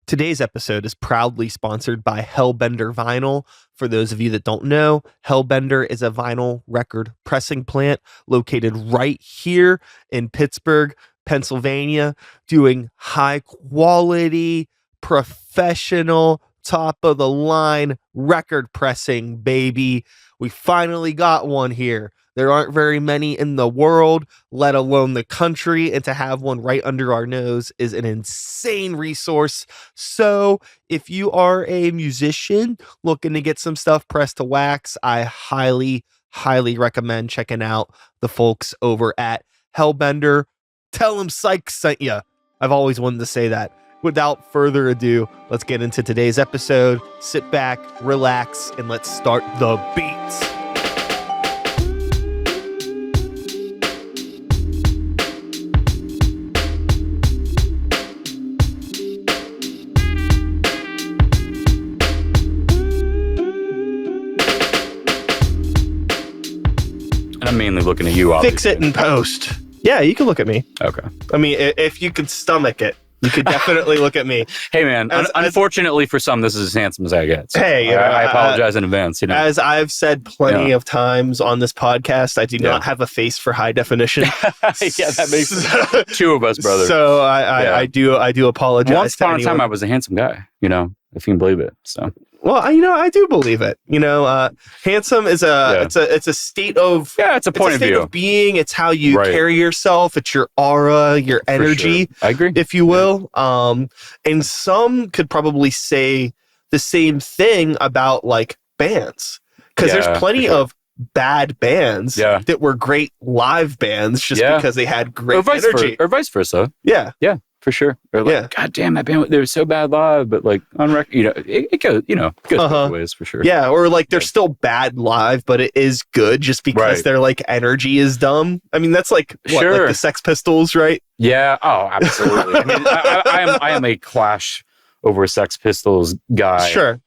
Today's episode is proudly sponsored by Hellbender Vinyl. For those of you that don't know, Hellbender is a vinyl record pressing plant located right here in Pittsburgh, Pennsylvania, doing high quality, professional, top of the line record pressing, baby. We finally got one here. There aren't very many in the world, let alone the country, and to have one right under our nose is an insane resource. So if you are a musician looking to get some stuff pressed to wax, I highly, highly recommend checking out the folks over at Hellbender. Tell them Psych sent you. I've always wanted to say that. Without further ado, let's get into today's episode. Sit back, relax, and let's start the beats. I'm mainly looking at you, obviously. Fix it in post. Yeah, you can look at me. Okay. I mean, if you could stomach it, you could definitely look at me. Hey, man. Unfortunately for some, this is as handsome as I get. So Hey, I apologize in advance. You know, as I've said plenty of times on this podcast, I do not have a face for high definition. Yeah, that makes two of us, brother. So I do apologize. Once upon a time, I was a handsome guy. You know, if you can believe it. So. Well, I do believe it. Handsome is it's a state of it's a point of view of being. It's how you carry yourself. It's your aura, your energy. Sure. I agree, if you will. And some could probably say the same thing about like bands, because there's plenty of bad bands that wwere great live bands just because they had great energy, or vice versa. Yeah. For sure. Or like, God damn, that band, they were so bad live, but like on record, it goes, goes both ways for sure. Yeah, or like they're still bad live, but it is good just because their like energy is dumb. I mean, that's like like the Sex Pistols, right? Yeah. Oh, absolutely. I mean, I am a Clash over Sex Pistols guy. Sure.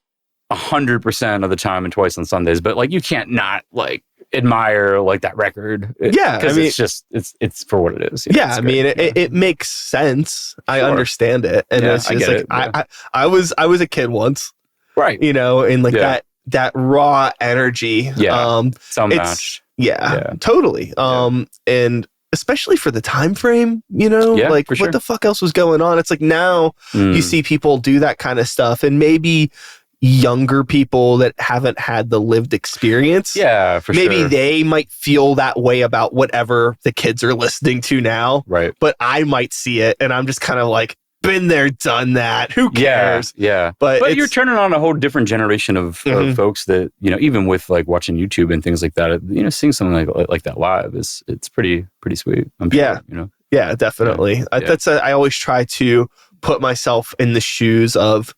100% of the time and twice on Sundays, but like you can't not like admire like that record. Because it's just it's for what it is. I mean it makes sense. I understand it, and it's just like I was a kid once, right? And like that raw energy. Some match. Totally. And especially for the time frame, like what the fuck else was going on? It's like now you see people do that kind of stuff, and maybe younger people that haven't had the lived experience. Yeah, for maybe they might feel that way about whatever the kids are listening to now. Right. But I might see it and I'm just kind of like, been there, done that. Who cares? Yeah. But you're turning on a whole different generation of folks that, even with like watching YouTube and things like that, seeing something like that live it's pretty sweet. I'm sure, Yeah, definitely. I always try to put myself in the shoes of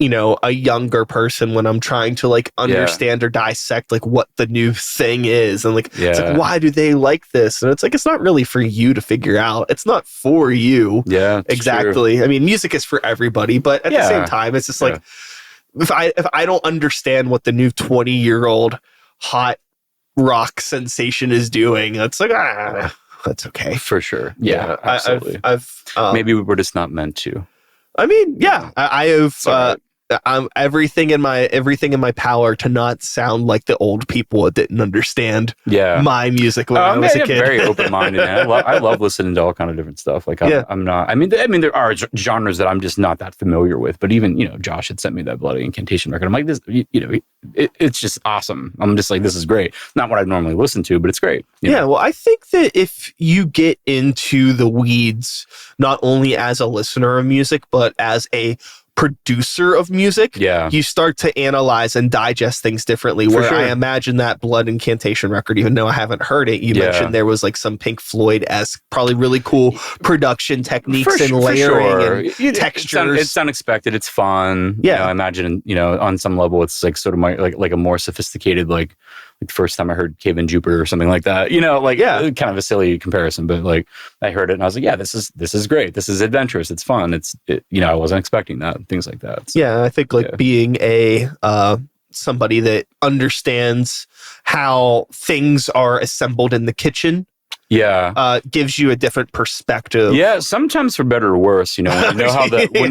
a younger person when I'm trying to like understand or dissect like what the new thing is, and like it's like, why do they like this? And it's like, it's not really for you to figure out. It's not for you. Yeah, exactly. True. I mean, music is for everybody, but at the same time, it's just like if I don't understand what the new 20-year-old hot rock sensation is doing, it's like that's okay. For sure. Yeah, absolutely. I've maybe we were just not meant to. I mean, I have I'm everything in my power to not sound like the old people that didn't understand my music when I was a kid. Very open-minded, man. I love listening to all kind of different stuff. Like I'm not. I mean, there are genres that I'm just not that familiar with. But even Josh had sent me that Bloody Incantation record. I'm like, this, it's just awesome. I'm just like, this is great. Not what I'd normally listen to, but it's great. Well, I think that if you get into the weeds, not only as a listener of music, but as a producer of music, you start to analyze and digest things differently. I imagine that Blood Incantation record, even though I haven't heard it, you mentioned there was like some Pink Floyd-esque, probably really cool production techniques and layering and textures. It's unexpected. It's fun. I imagine, on some level, it's like sort of like a more sophisticated, like the first time I heard Cave in Jupiter or something like that, kind of a silly comparison, but like I heard it and I was like, this is great. This is adventurous. It's fun. I wasn't expecting that, things like that. So, I think being a somebody that understands how things are assembled in the kitchen gives you a different perspective. Yeah, sometimes for better or worse, when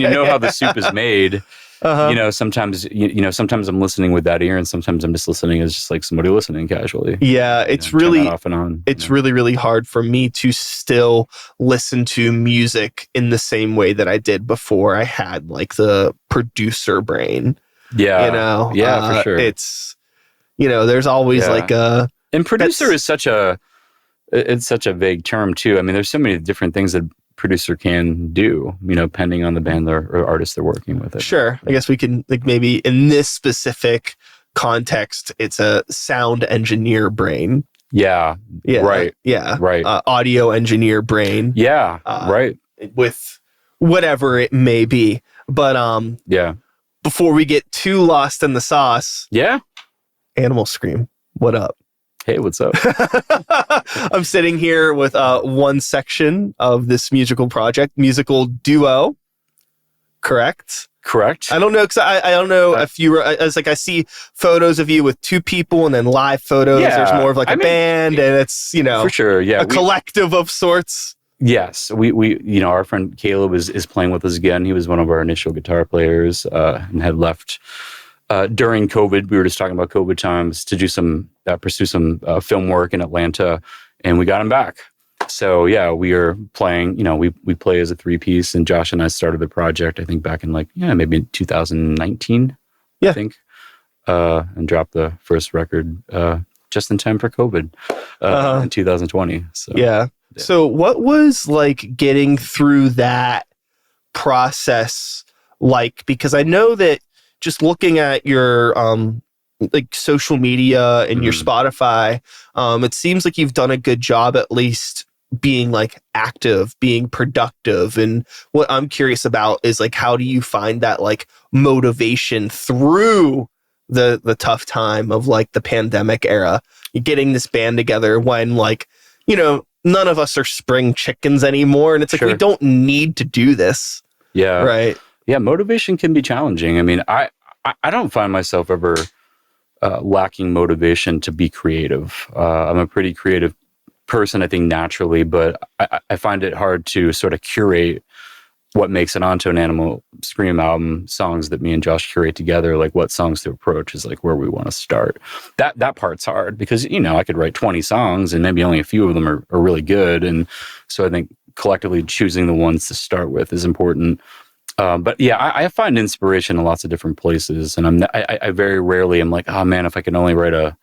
you know how the soup is made. Sometimes sometimes I'm listening with that ear, and sometimes I'm just listening as just like somebody listening casually. Yeah, it's really off and on. It's really, really hard for me to still listen to music in the same way that I did before I had like the producer brain. Yeah, for sure. It's there's always like a and producer is such a vague term too. I mean, there's so many different things that producer can do, depending on the band or artist they're working with. Sure. I guess we can like maybe in this specific context, it's a sound engineer brain. Yeah. Right. Yeah. Right. Audio engineer brain. Yeah. Right. With whatever it may be. But before we get too lost in the sauce. Yeah. Animal Scream. What up? Hey, what's up? I'm sitting here with one section of this musical duo. Correct. I don't know, because I don't know if you were. I was like, I see photos of you with two people, and then live photos. Yeah, there's more of like a band, and it's for sure. Yeah, a collective of sorts. Yes, we our friend Caleb is playing with us again. He was one of our initial guitar players and had left. During COVID, we were just talking about COVID times to do pursue some film work in Atlanta, and we got him back. So yeah, we are playing. We play as a 3-piece, and Josh and I started the project. I think back in maybe in 2019. I think, and dropped the first record just in time for COVID in 2020. So yeah. So what was like getting through that process like? Because I know that. Just looking at your like social media and your Spotify, it seems like you've done a good job at least being like active, being productive. And what I'm curious about is like, how do you find that like motivation through the tough time of like the pandemic era? You're getting this band together when like, none of us are spring chickens anymore. And it's like, we don't need to do this. Yeah. Right. Yeah, motivation can be challenging. I mean, I don't find myself ever lacking motivation to be creative. I'm a pretty creative person, I think, naturally, but I find it hard to sort of curate what makes it onto an Animal Scream album. Songs that me and Josh curate together, like what songs to approach is like where we want to start. That part's hard because, I could write 20 songs and maybe only a few of them are really good. And so I think collectively choosing the ones to start with is important. But yeah, I find inspiration in lots of different places, and I very rarely am like, oh man, if I could only write a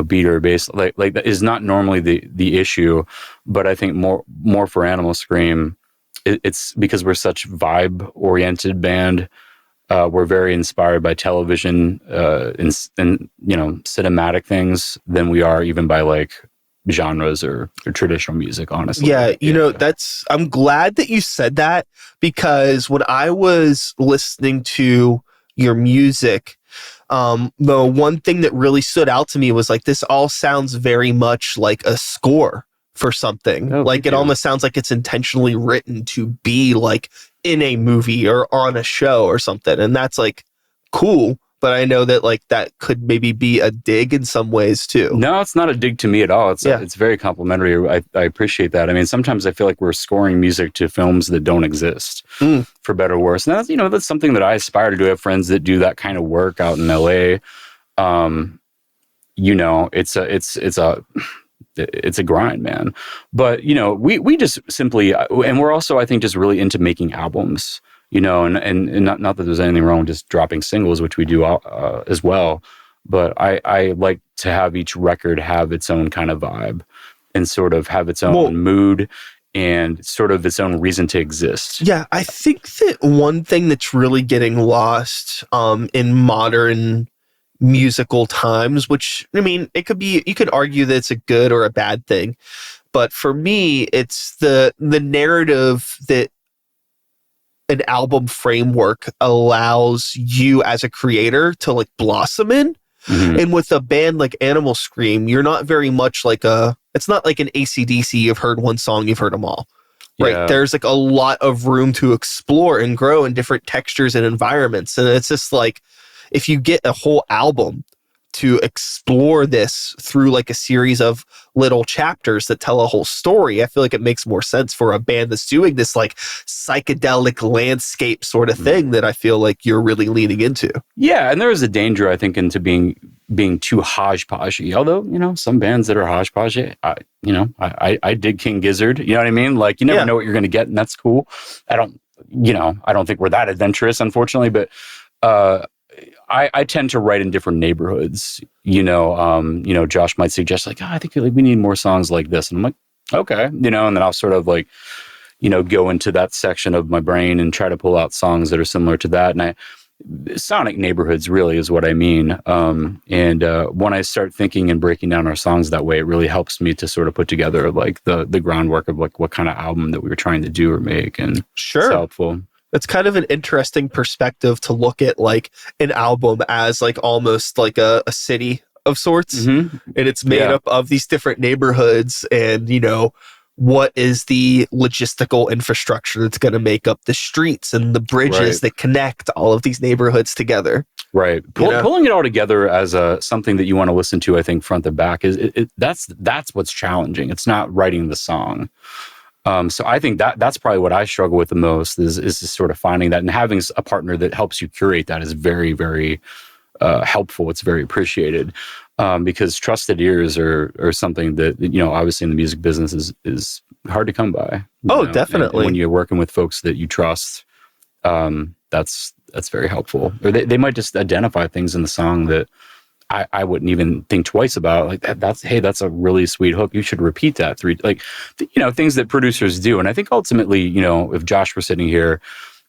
beat or a bass, like that is not normally the issue. But I think more for Animal Scream, it's because we're such vibe oriented band. We're very inspired by television and cinematic things than we are even by like genres or traditional music, honestly. I'm glad that you said that, because when I was listening to your music, the one thing that really stood out to me was like, this all sounds very much like a score for something. Like it almost sounds like it's intentionally written to be like in a movie or on a show or something. And that's like cool. But I know that like that could maybe be a dig in some ways too. No, it's not a dig to me at all. It's very complimentary. I appreciate that. I mean, sometimes I feel like we're scoring music to films that don't exist, for better or worse. And that's, that's something that I aspire to do. I have friends that do that kind of work out in LA. It's a grind, man. But we just simply, and we're also, I think, just really into making albums. And not that there's anything wrong with just dropping singles, which we do as well. But I like to have each record have its own kind of vibe and sort of have its own mood and sort of its own reason to exist. Yeah, I think that one thing that's really getting lost in modern musical times, which, I mean, it could be, you could argue that it's a good or a bad thing. But for me, it's the narrative that an album framework allows you as a creator to like blossom in. And with a band like Animal Scream, you're not very much like it's not like an AC/DC, you've heard one song, you've heard them all, right? Yeah. There's like a lot of room to explore and grow in different textures and environments. And it's just like, if you get a whole album to explore this through like a series of little chapters that tell a whole story, I feel like it makes more sense for a band that's doing this like psychedelic landscape sort of thing that I feel like you're really leaning into. Yeah, and there is a danger, I think, into being too hodgepodgey. Although, you know, some bands that are hodgepodgey, I dig King Gizzard. You know what I mean? Like, you never know what you're going to get, and that's cool. I don't think we're that adventurous, unfortunately, but I tend to write in different neighborhoods. Josh might suggest like, I think we need more songs like this, and I'm like, okay, and then I'll sort of like, go into that section of my brain and try to pull out songs that are similar to that. And sonic neighborhoods really is what I mean. And when I start thinking and breaking down our songs that way, it really helps me to sort of put together like the groundwork of like what kind of album that we were trying to do or make. And sure, it's helpful. It's kind of an interesting perspective to look at like an album as like almost like a city of sorts. And it's made up of these different neighborhoods, and what is the logistical infrastructure that's going to make up the streets and the bridges that connect all of these neighborhoods together. Right. Pulling it all together as something that you want to listen to, I think, front to back that's what's challenging. It's not writing the song. So I think that's probably what I struggle with the most is just sort of finding that, and having a partner that helps you curate that is very, very helpful. It's very appreciated. Because trusted ears are something that, obviously in the music business is hard to come by. Definitely. And when you're working with folks that you trust, that's very helpful. Or they might just identify things in the song that I wouldn't even think twice about. Like that's a really sweet hook. You should repeat that things that producers do. And I think ultimately, if Josh were sitting here,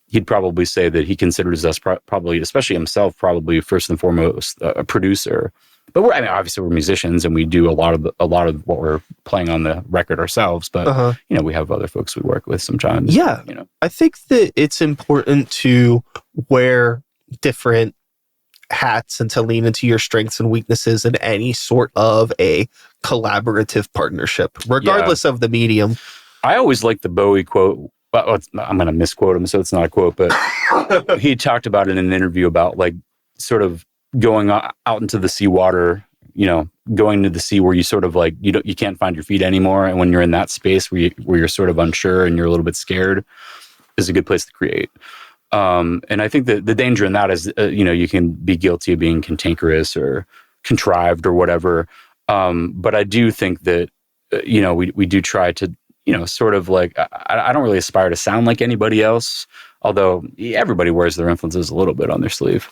he'd probably say that he considers us probably, especially himself, probably first and foremost a producer. But obviously we're musicians and we do a lot of what we're playing on the record ourselves. But we have other folks we work with sometimes. Yeah, I think that it's important to wear different hats and to lean into your strengths and weaknesses in any sort of a collaborative partnership, regardless of the medium. I always like the Bowie quote. Well, I'm going to misquote him, so it's not a quote, but he talked about it in an interview about like sort of going out into the seawater, going to the sea where you sort of like, you can't find your feet anymore. And when you're in that space where you're sort of unsure and you're a little bit scared, is a good place to create. And I think that the danger in that is, you can be guilty of being cantankerous or contrived or whatever. But I do think that, we do try to, sort of like, I don't really aspire to sound like anybody else, although everybody wears their influences a little bit on their sleeve.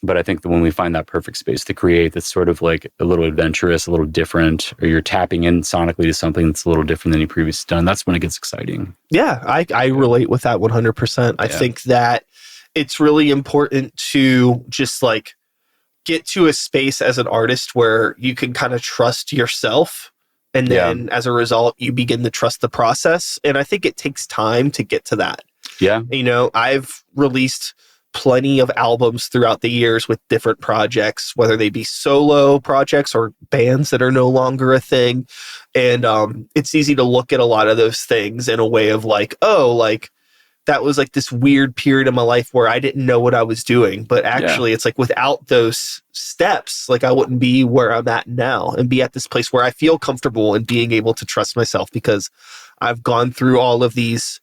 But I think that when we find that perfect space to create that's sort of like a little adventurous, a little different, or you're tapping in sonically to something that's a little different than you previously done, that's when it gets exciting. Yeah, I relate with that 100%. I think that it's really important to just like get to a space as an artist where you can kind of trust yourself. And then as a result, you begin to trust the process. And I think it takes time to get to that. Yeah. I've released plenty of albums throughout the years with different projects, whether they be solo projects or bands that are no longer a thing. And it's easy to look at a lot of those things in a way of like, oh, like that was like this weird period of my life where I didn't know what I was doing. But actually, it's like without those steps, like I wouldn't be where I'm at now and be at this place where I feel comfortable and being able to trust myself because I've gone through all of these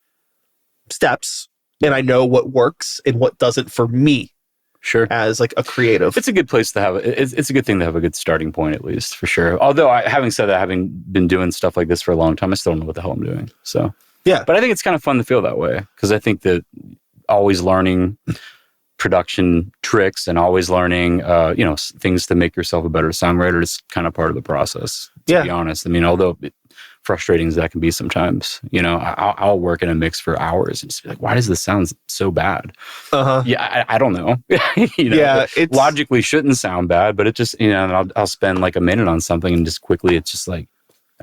steps and I know what works and what doesn't for me. Sure. As like a creative. It's a good place to have it's a good thing to have a good starting point, at least, for sure. Although having said that, having been doing stuff like this for a long time, I still don't know what the hell I'm doing. So yeah. But I think it's kind of fun to feel that way because I think that always learning production tricks and always learning things to make yourself a better songwriter is kind of part of the process, to be honest. I mean, although frustrating as that can be sometimes, I'll work in a mix for hours and just be like, why does this sound so bad? Yeah, I don't know. It logically shouldn't sound bad, but it just, I'll spend like a minute on something and just quickly, it's just like,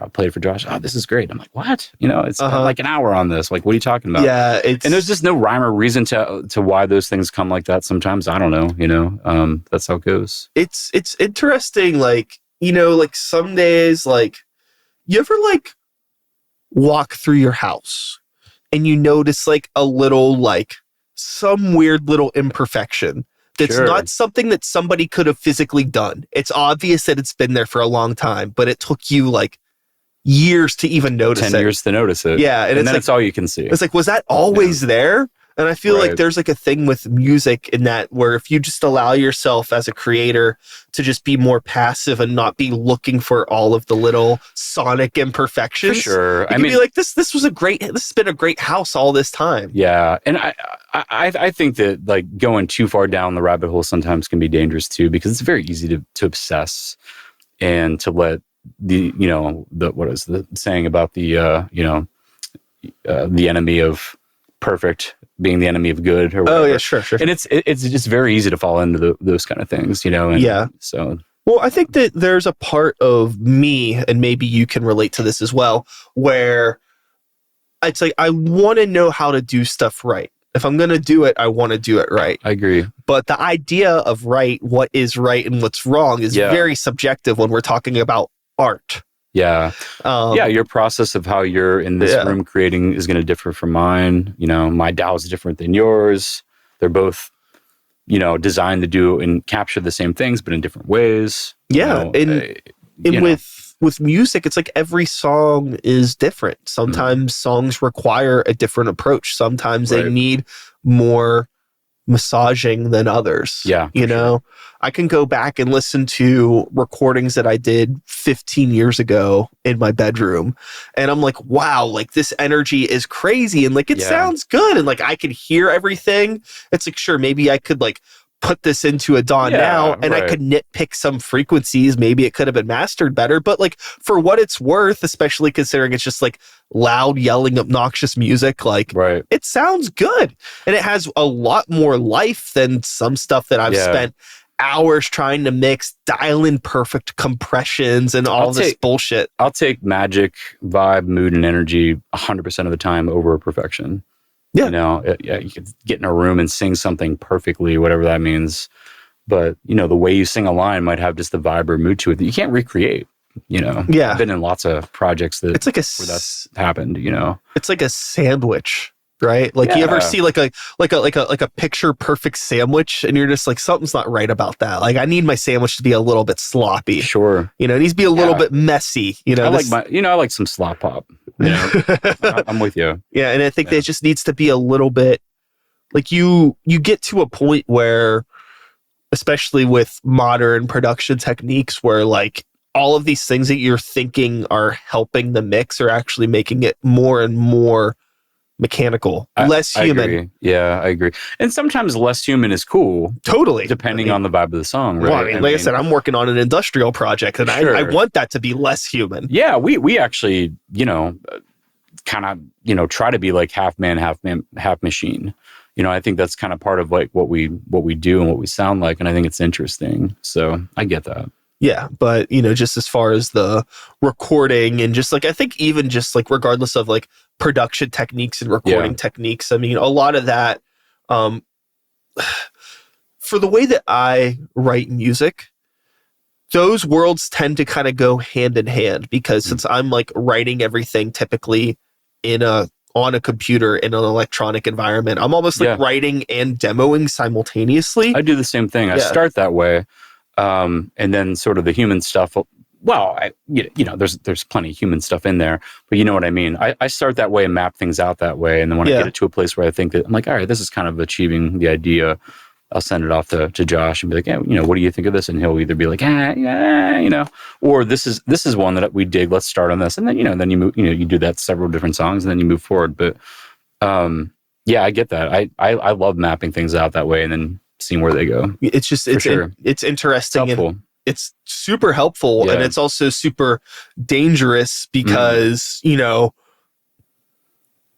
I'll play it for Josh. Oh, this is great. I'm like, what? It's been like an hour on this. Like, what are you talking about? Yeah. And there's just no rhyme or reason to why those things come like that. Sometimes I don't know, that's how it goes. It's interesting. Like, like some days, like you ever like walk through your house and you notice like a little, like some weird little imperfection It's not something that somebody could have physically done. It's obvious that it's been there for a long time, but it took you like years to even notice 10 years to notice it. Yeah. And then it's all you can see. It's like, was that always there? And I feel like there's like a thing with music in that where if you just allow yourself as a creator to just be more passive and not be looking for all of the little sonic imperfections. For sure. I mean, be like, this has been a great house all this time. Yeah. And I think that like going too far down the rabbit hole sometimes can be dangerous too, because it's very easy to obsess and to let what is the saying about the enemy of perfect being the enemy of good or whatever. Oh yeah, sure. And it's just very easy to fall into those kind of things, and yeah. So well, I think that there's a part of me, and maybe you can relate to this as well, where it's like I want to know how to do stuff right. If I'm going to do it, I want to do it right. I agree. But the idea of what is right and what's wrong is very subjective when we're talking about art. Yeah. Your process of how you're in this room creating is going to differ from mine. My DAW is different than yours. They're both, designed to do and capture the same things, but in different ways. Yeah. With music, it's like every song is different. Sometimes songs require a different approach. Sometimes they need more massaging than others. Yeah. I can go back and listen to recordings that I did 15 years ago in my bedroom. And I'm like, wow, like this energy is crazy. And like, it sounds good. And like, I can hear everything. It's like, sure, maybe I could like put this into a DAW now and I could nitpick some frequencies. Maybe it could have been mastered better, but like for what it's worth, especially considering it's just like loud, yelling, obnoxious music, like it sounds good. And it has a lot more life than some stuff that I've spent hours trying to mix, dial in perfect compressions and all this bullshit. I'll take magic, vibe, mood, and energy 100% of the time over perfection. Yeah. You could get in a room and sing something perfectly, whatever that means. But, the way you sing a line might have just the vibe or mood to it that you can't recreate, Yeah. I've been in lots of projects where that's happened, It's like a sandwich, right? Like you ever see like a picture perfect sandwich and you're just like, something's not right about that. Like I need my sandwich to be a little bit sloppy. Sure. It needs to be a little bit messy. I like some slop pop. I'm with you. Yeah. And I think that it just needs to be a little bit like you get to a point where, especially with modern production techniques, where like all of these things that you're thinking are helping the mix are actually making it more and more mechanical, less human. I agree. Yeah, I agree. And sometimes less human is cool. Totally. Depending on the vibe of the song, right? Well, I said, I'm working on an industrial project and I want that to be less human. Yeah, we actually, kind of, try to be like half man, half machine. I think that's kind of part of like what we do and what we sound like. And I think it's interesting. So I get that. Yeah, but just as far as the recording and just like I think even just like regardless of like production techniques and recording techniques, I mean a lot of that for the way that I write music, those worlds tend to kind of go hand in hand because since I'm like writing everything typically on a computer in an electronic environment, I'm almost like writing and demoing simultaneously. I do the same thing. I start that way. And then sort of the human stuff. Well, there's plenty of human stuff in there, but you know what I mean? I start that way and map things out that way. And then when I get it to a place where I think that I'm like, all right, this is kind of achieving the idea, I'll send it off to Josh and be like, what do you think of this? And he'll either be like, or this is one that we dig. Let's start on this. And then, then you move, you do that several different songs and then you move forward. But, I get that. I love mapping things out that way and then seeing where they go. It's just, it's interesting. It's it's super helpful and it's also super dangerous because,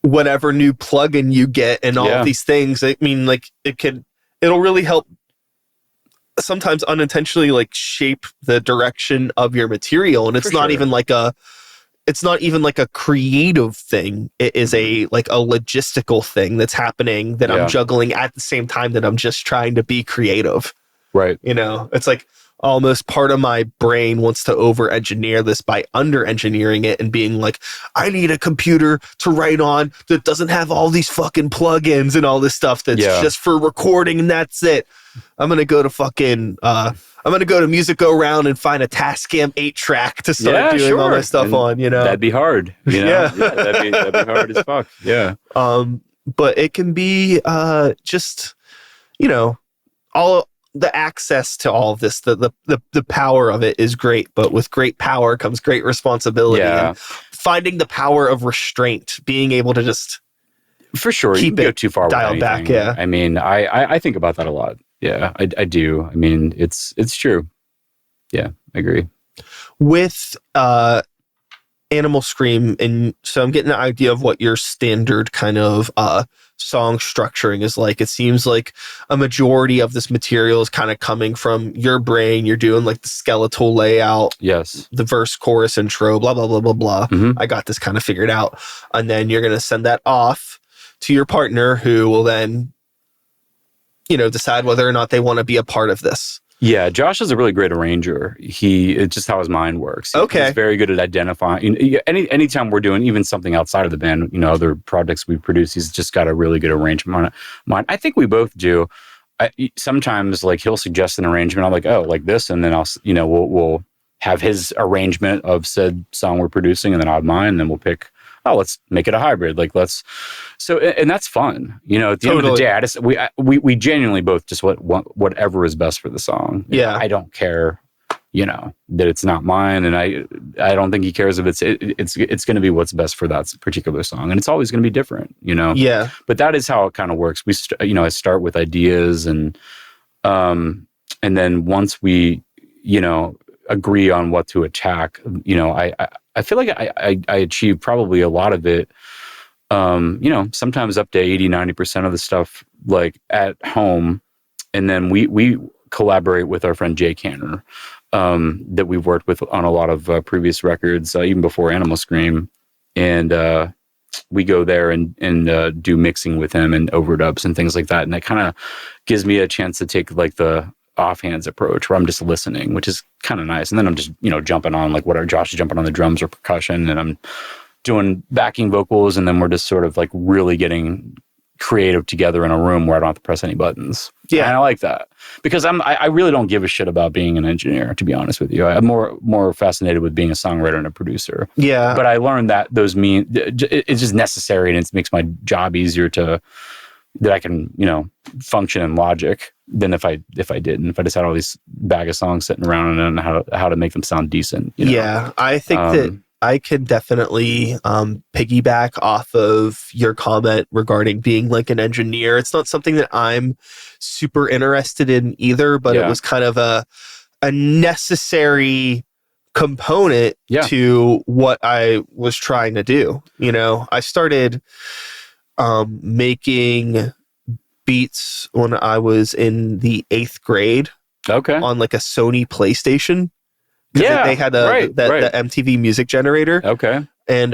whatever new plugin you get and all of these things, I mean, like it'll really help sometimes unintentionally like shape the direction of your material. And it's not even like a creative thing. It is a logistical thing that's happening that I'm juggling at the same time that I'm just trying to be creative. Right. It's like almost part of my brain wants to over engineer this by under engineering it and being like, I need a computer to write on that doesn't have all these fucking plugins and all this stuff that's just for recording and that's it. I'm gonna go to fucking I'm gonna go to Music Go Round and find a Tascam 8-track to start doing all my stuff on, That'd be hard, Yeah. that'd be hard as fuck. Yeah. But it can be just, all the access to all of this, the power of it is great, but with great power comes great responsibility. Yeah. And finding the power of restraint, being able to just for sure keep you can go too far dialed with anything. back. Yeah. I mean, I think about that a lot. Yeah, I do. I mean, it's true. Yeah, I agree. With Animal Scream, and so I'm getting an idea of what your standard kind of song structuring is like. It seems like a majority of this material is kind of coming from your brain. You're doing like the skeletal layout. Yes. The verse, chorus, intro, blah, blah, blah, blah, blah. I got this kind of figured out. And then you're going to send that off to your partner, who will then, decide whether or not they want to be a part of this. Yeah, Josh is a really great arranger. It's just how his mind works. He's very good at identifying. Anytime we're doing even something outside of the band, other projects we produce, he's just got a really good arrangement on it. I think we both do. Sometimes like he'll suggest an arrangement. I'm like, oh, like this, and then we'll have his arrangement of said song we're producing, and then I'll have mine, and then we'll pick. Oh, let's make it a hybrid. Like and that's fun. At the end of the day, we genuinely both just want whatever is best for the song. Yeah. I don't care, that it's not mine. And I don't think he cares if it's going to be what's best for that particular song. And it's always going to be different, Yeah. But that is how it kind of works. I start with ideas and then once we, agree on what to attack, I feel like I achieve probably a lot of it, sometimes up to 80, 90% of the stuff like at home. And then we collaborate with our friend Jay Canner, that we've worked with on a lot of previous records, even before Animal Scream. And we go there and do mixing with him and overdubs and things like that. And that kind of gives me a chance to take like the offhands approach where I'm just listening, which is kind of nice. And then I'm just, jumping on like whatever Josh is jumping on the drums or percussion, and I'm doing backing vocals. And then we're just sort of like really getting creative together in a room where I don't have to press any buttons. Yeah. And I like that because I really don't give a shit about being an engineer, to be honest with you. I'm more fascinated with being a songwriter and a producer. Yeah. But I learned that it's just necessary, and it makes my job easier that I can, function in logic than if I didn't. If I just had all these bag of songs sitting around and how to make them sound decent. Yeah, I think that I could definitely piggyback off of your comment regarding being like an engineer. It's not something that I'm super interested in either, but it was kind of a necessary component to what I was trying to do. I started making beats when I was in the 8th grade. Okay. On like a Sony PlayStation. Yeah. They had the MTV music generator. Okay. And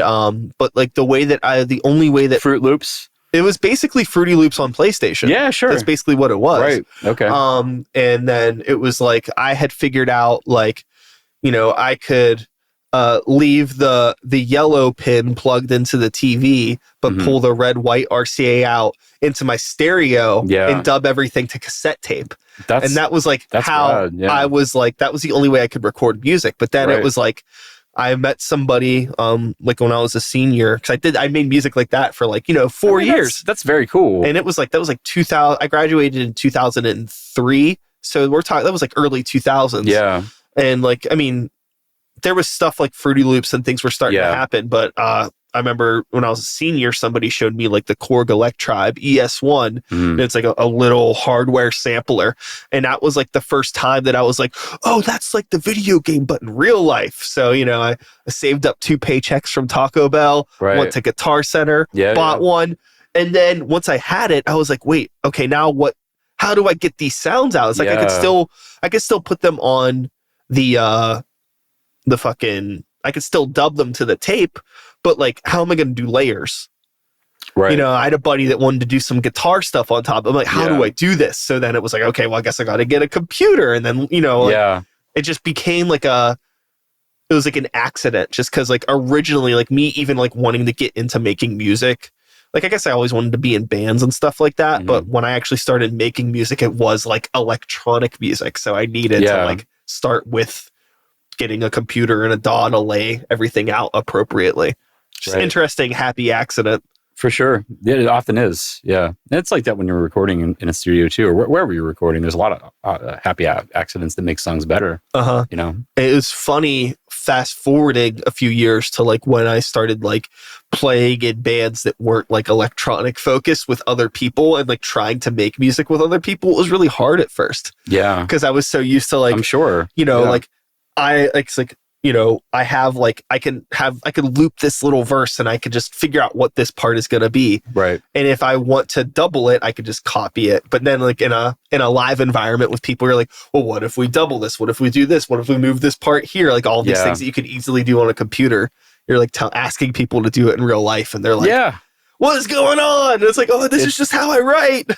but like the only way that Fruit Loops. It was basically Fruity Loops on PlayStation. Yeah, sure. That's basically what it was. Right. Okay. And then it was like I had figured out like, I could leave the yellow pin plugged into the TV, but pull the red white RCA out into my stereo and dub everything to cassette tape. And that was like how I was like, that was the only way I could record music. But then it was like, I met somebody like when I was a senior, because I made music like that for like 4 years. That's very cool. And it was like that was like 2000. I graduated in 2003, so we're talking that was like early 2000s. Yeah, and like I mean, there was stuff like Fruity Loops and things were starting to happen, but I remember when I was a senior, somebody showed me like the Korg Electribe ES1, and it's like a little hardware sampler. And that was like the first time that I was like, oh, that's like the video game, but in real life. So, I saved up 2 paychecks from Taco Bell, went to Guitar Center, bought one. And then once I had it, I was like, wait, okay, now what, how do I get these sounds out? It's like, I could still put them on the fucking, I could still dub them to the tape, but like, how am I going to do layers? Right. I had a buddy that wanted to do some guitar stuff on top. I'm like, how do I do this? So then it was like, okay, well, I guess I got to get a computer. And then, it just became like it was like an accident just because like originally like me even like wanting to get into making music like, I guess I always wanted to be in bands and stuff like that. Mhm. But when I actually started making music, it was like electronic music. So I needed to like start with getting a computer and a DAW to lay everything out appropriately. Just interesting, happy accident. For sure. Yeah, it often is. Yeah. And it's like that when you're recording in a studio too, or wherever you're recording. There's a lot of happy accidents that make songs better. You know? It was funny fast forwarding a few years to like when I started like playing in bands that weren't like electronic focused with other people and like trying to make music with other people. It was really hard at first. Yeah. Because I was so used to like, I'm sure, you know, like it's like, you know, I have like, I can loop this little verse and I can just figure out what this part is going to be. Right. And if I want to double it, I could just copy it. But then like in a live environment with people, you're like, well, what if we double this? What if we do this? What if we move this part here? Like all these things that you could easily do on a computer. You're like asking people to do it in real life. And they're like, what is going on? And it's like, oh, this is just how I write.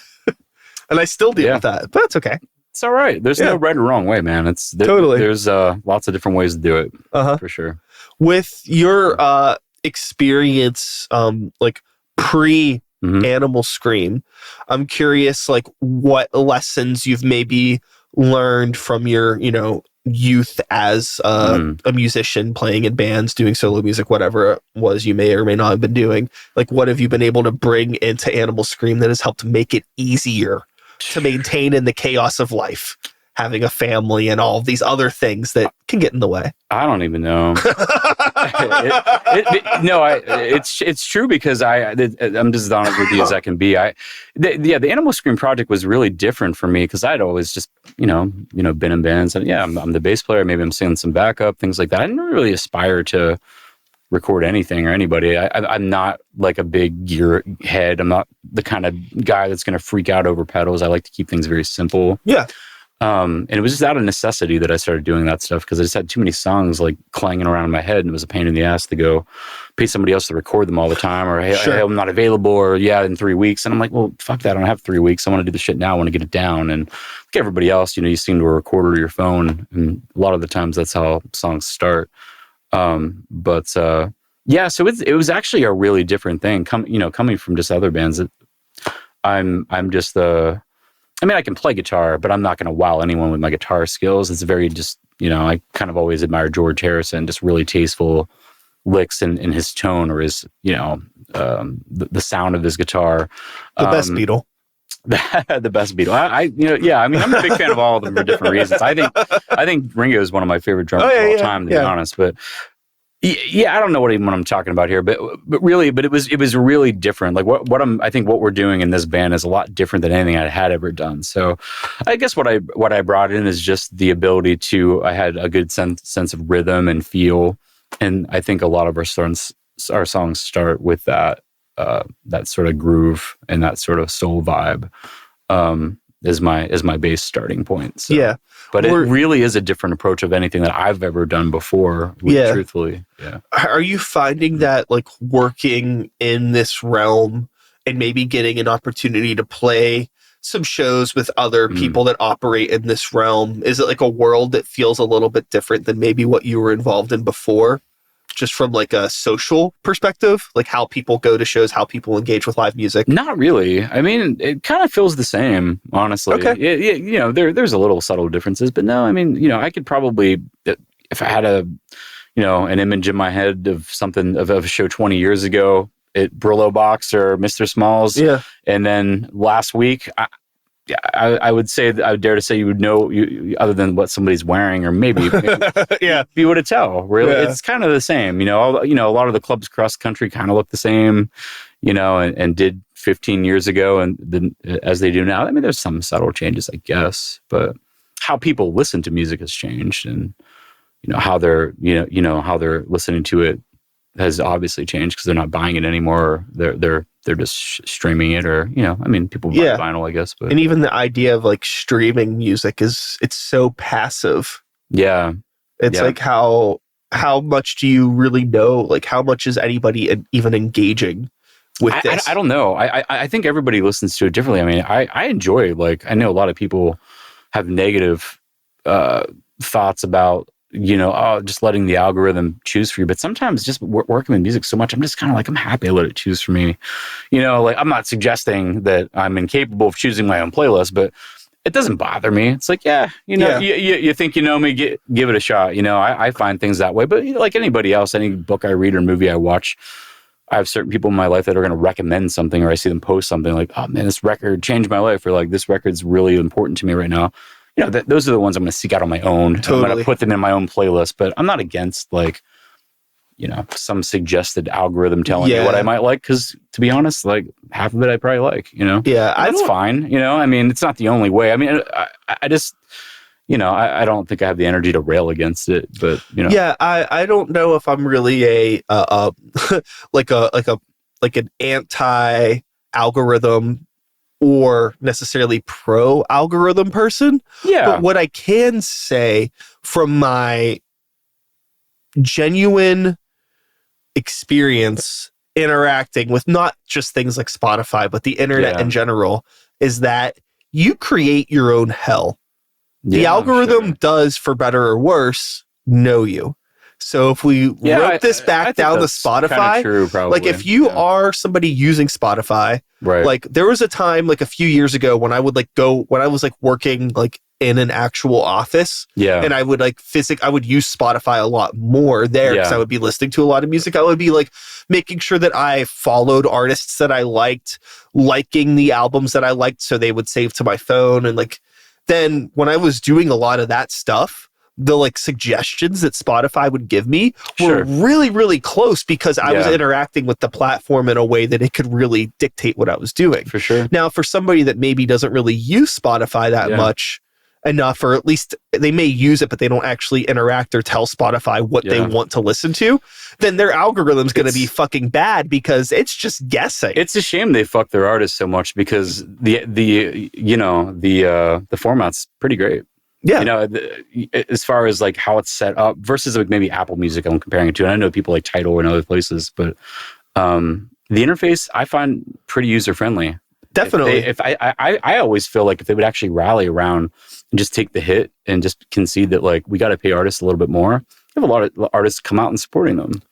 And I still deal with that, but that's okay. It's all right. There's no right or wrong way, man. It's totally. There's lots of different ways to do it, for sure. With your experience, like pre-Animal Scream, I'm curious, like what lessons you've maybe learned from your, you know, youth as a musician playing in bands, doing solo music, whatever it was you may or may not have been doing. Like, what have you been able to bring into Animal Scream that has helped make it easier to maintain in the chaos of life, having a family and all of these other things that can get in the way? I don't even know. It's true because I'm just as honest with you as I can be. The Animal Scream project was really different for me because I'd always just, you know, been in bands and I'm the bass player. Maybe I'm singing some backup, things like that. I didn't really aspire to record anything or anybody. I'm not like a big gear head. I'm not the kind of guy that's going to freak out over pedals. I like to keep things very simple. Yeah. And it was just out of necessity that I started doing that stuff because I just had too many songs like clanging around in my head and it was a pain in the ass to go pay somebody else to record them all the time or, hey, I'm not available or in 3 weeks. And I'm like, well, fuck that. I don't have 3 weeks. I want to do the shit now. I want to get it down. And like everybody else, you know, you sing to a recorder or your phone. And a lot of the times that's how songs start. So it was actually a really different thing coming from just other bands. I'm just I can play guitar, but I'm not going to wow anyone with my guitar skills. It's very just, you know, I kind of always admire George Harrison, just really tasteful licks in his tone or his, you know, the sound of his guitar. The best Beatle. The best Beatle. I'm a big fan of all of them for different reasons. I think Ringo is one of my favorite drummers of all time, to be honest. But I don't know what I'm talking about here, but it was really different. Like I think what we're doing in this band is a lot different than anything I had ever done. So I guess what I brought in is just the ability I had a good sense of rhythm and feel. And I think a lot of our songs start with that sort of groove and that sort of soul vibe. Is my base starting point. So. But it really is a different approach of anything that I've ever done before. Truthfully. Yeah. Are you finding that like working in this realm and maybe getting an opportunity to play some shows with other people that operate in this realm, is it like a world that feels a little bit different than maybe what you were involved in before? Just from like a social perspective, like how people go to shows, how people engage with live music? Not really. I mean, it kind of feels the same, honestly. Okay. You know, there's a little subtle differences, but no, I mean, you know, I could probably, if I had an image in my head of something of a show 20 years ago at Brillo Box or Mr. Smalls. Yeah. And then last week, I would say that I would dare to say you would know other than what somebody's wearing or maybe be able to tell. Really, it's kind of the same. You know, a lot of the clubs across the country kind of look the same. You know, and did 15 years ago, and then as they do now. I mean, there's some subtle changes, I guess, but how people listen to music has changed, and you know how they're how they're listening to it has obviously changed because they're not buying it anymore. They're just streaming it, or I mean, people buy vinyl, I guess. But and even the idea of like streaming music it's so passive. Yeah, it's like how much do you really know? Like how much is anybody even engaging with this? I don't know. I think everybody listens to it differently. I mean, I enjoy, like, I know a lot of people have negative thoughts about just letting the algorithm choose for you. But sometimes just working with music so much, I'm just kind of like, I'm happy to let it choose for me. Like I'm not suggesting that I'm incapable of choosing my own playlist, but it doesn't bother me. It's like, you think you know me, give it a shot. I find things that way. But like anybody else, any book I read or movie I watch, I have certain people in my life that are going to recommend something, or I see them post something like, oh man, this record changed my life, or like this record's really important to me right now. Those are the ones I'm going to seek out on my own. Totally. I'm going to put them in my own playlist, but I'm not against like, some suggested algorithm telling me what I might like. Cause to be honest, like half of it I probably like, and that's fine. I mean, it's not the only way. I mean, I just, I don't think I have the energy to rail against it, but Yeah. I don't know if I'm really like an anti algorithm or necessarily pro algorithm person. Yeah. But what I can say from my genuine experience interacting with not just things like Spotify, but the internet in general, is that you create your own hell. The algorithm does, for better or worse, know you. So if we wrote this back down to Spotify, true, like if you are somebody using Spotify, right? Like there was a time like a few years ago when I would when I was like working like in an actual office, and I would I would use Spotify a lot more there because I would be listening to a lot of music. I would be like making sure that I followed artists that I liked, liking the albums that I liked, so they would save to my phone. And like then when I was doing a lot of that stuff, the like suggestions that Spotify would give me were really, really close because I was interacting with the platform in a way that it could really dictate what I was doing. For sure. Now, for somebody that maybe doesn't really use Spotify that much enough, or at least they may use it, but they don't actually interact or tell Spotify what they want to listen to, then their algorithm's going to be fucking bad because it's just guessing. It's a shame they fuck their artists so much because the format's pretty great. Yeah. As far as like how it's set up versus like maybe Apple Music, I'm comparing it to, and I know people like Tidal and other places, but the interface I find pretty user friendly. Definitely. If I always feel like if they would actually rally around and just take the hit and just concede that like we got to pay artists a little bit more. You have a lot of artists come out and supporting them.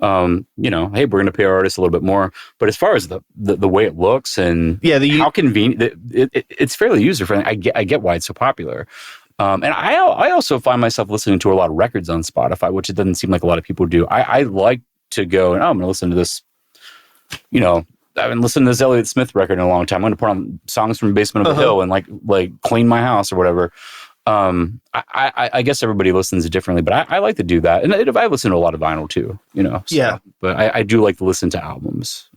Hey, we're going to pay our artists a little bit more. But as far as the way it looks and how convenient, it's fairly user friendly. I get why it's so popular. And I also find myself listening to a lot of records on Spotify, which it doesn't seem like a lot of people do. I like to go and I'm going to listen to this, I haven't listened to this Elliott Smith record in a long time. I'm going to put on songs from Basement of a Hill and like clean my house or whatever. I guess everybody listens differently, but I like to do that. And I listen to a lot of vinyl too, but I do like to listen to albums,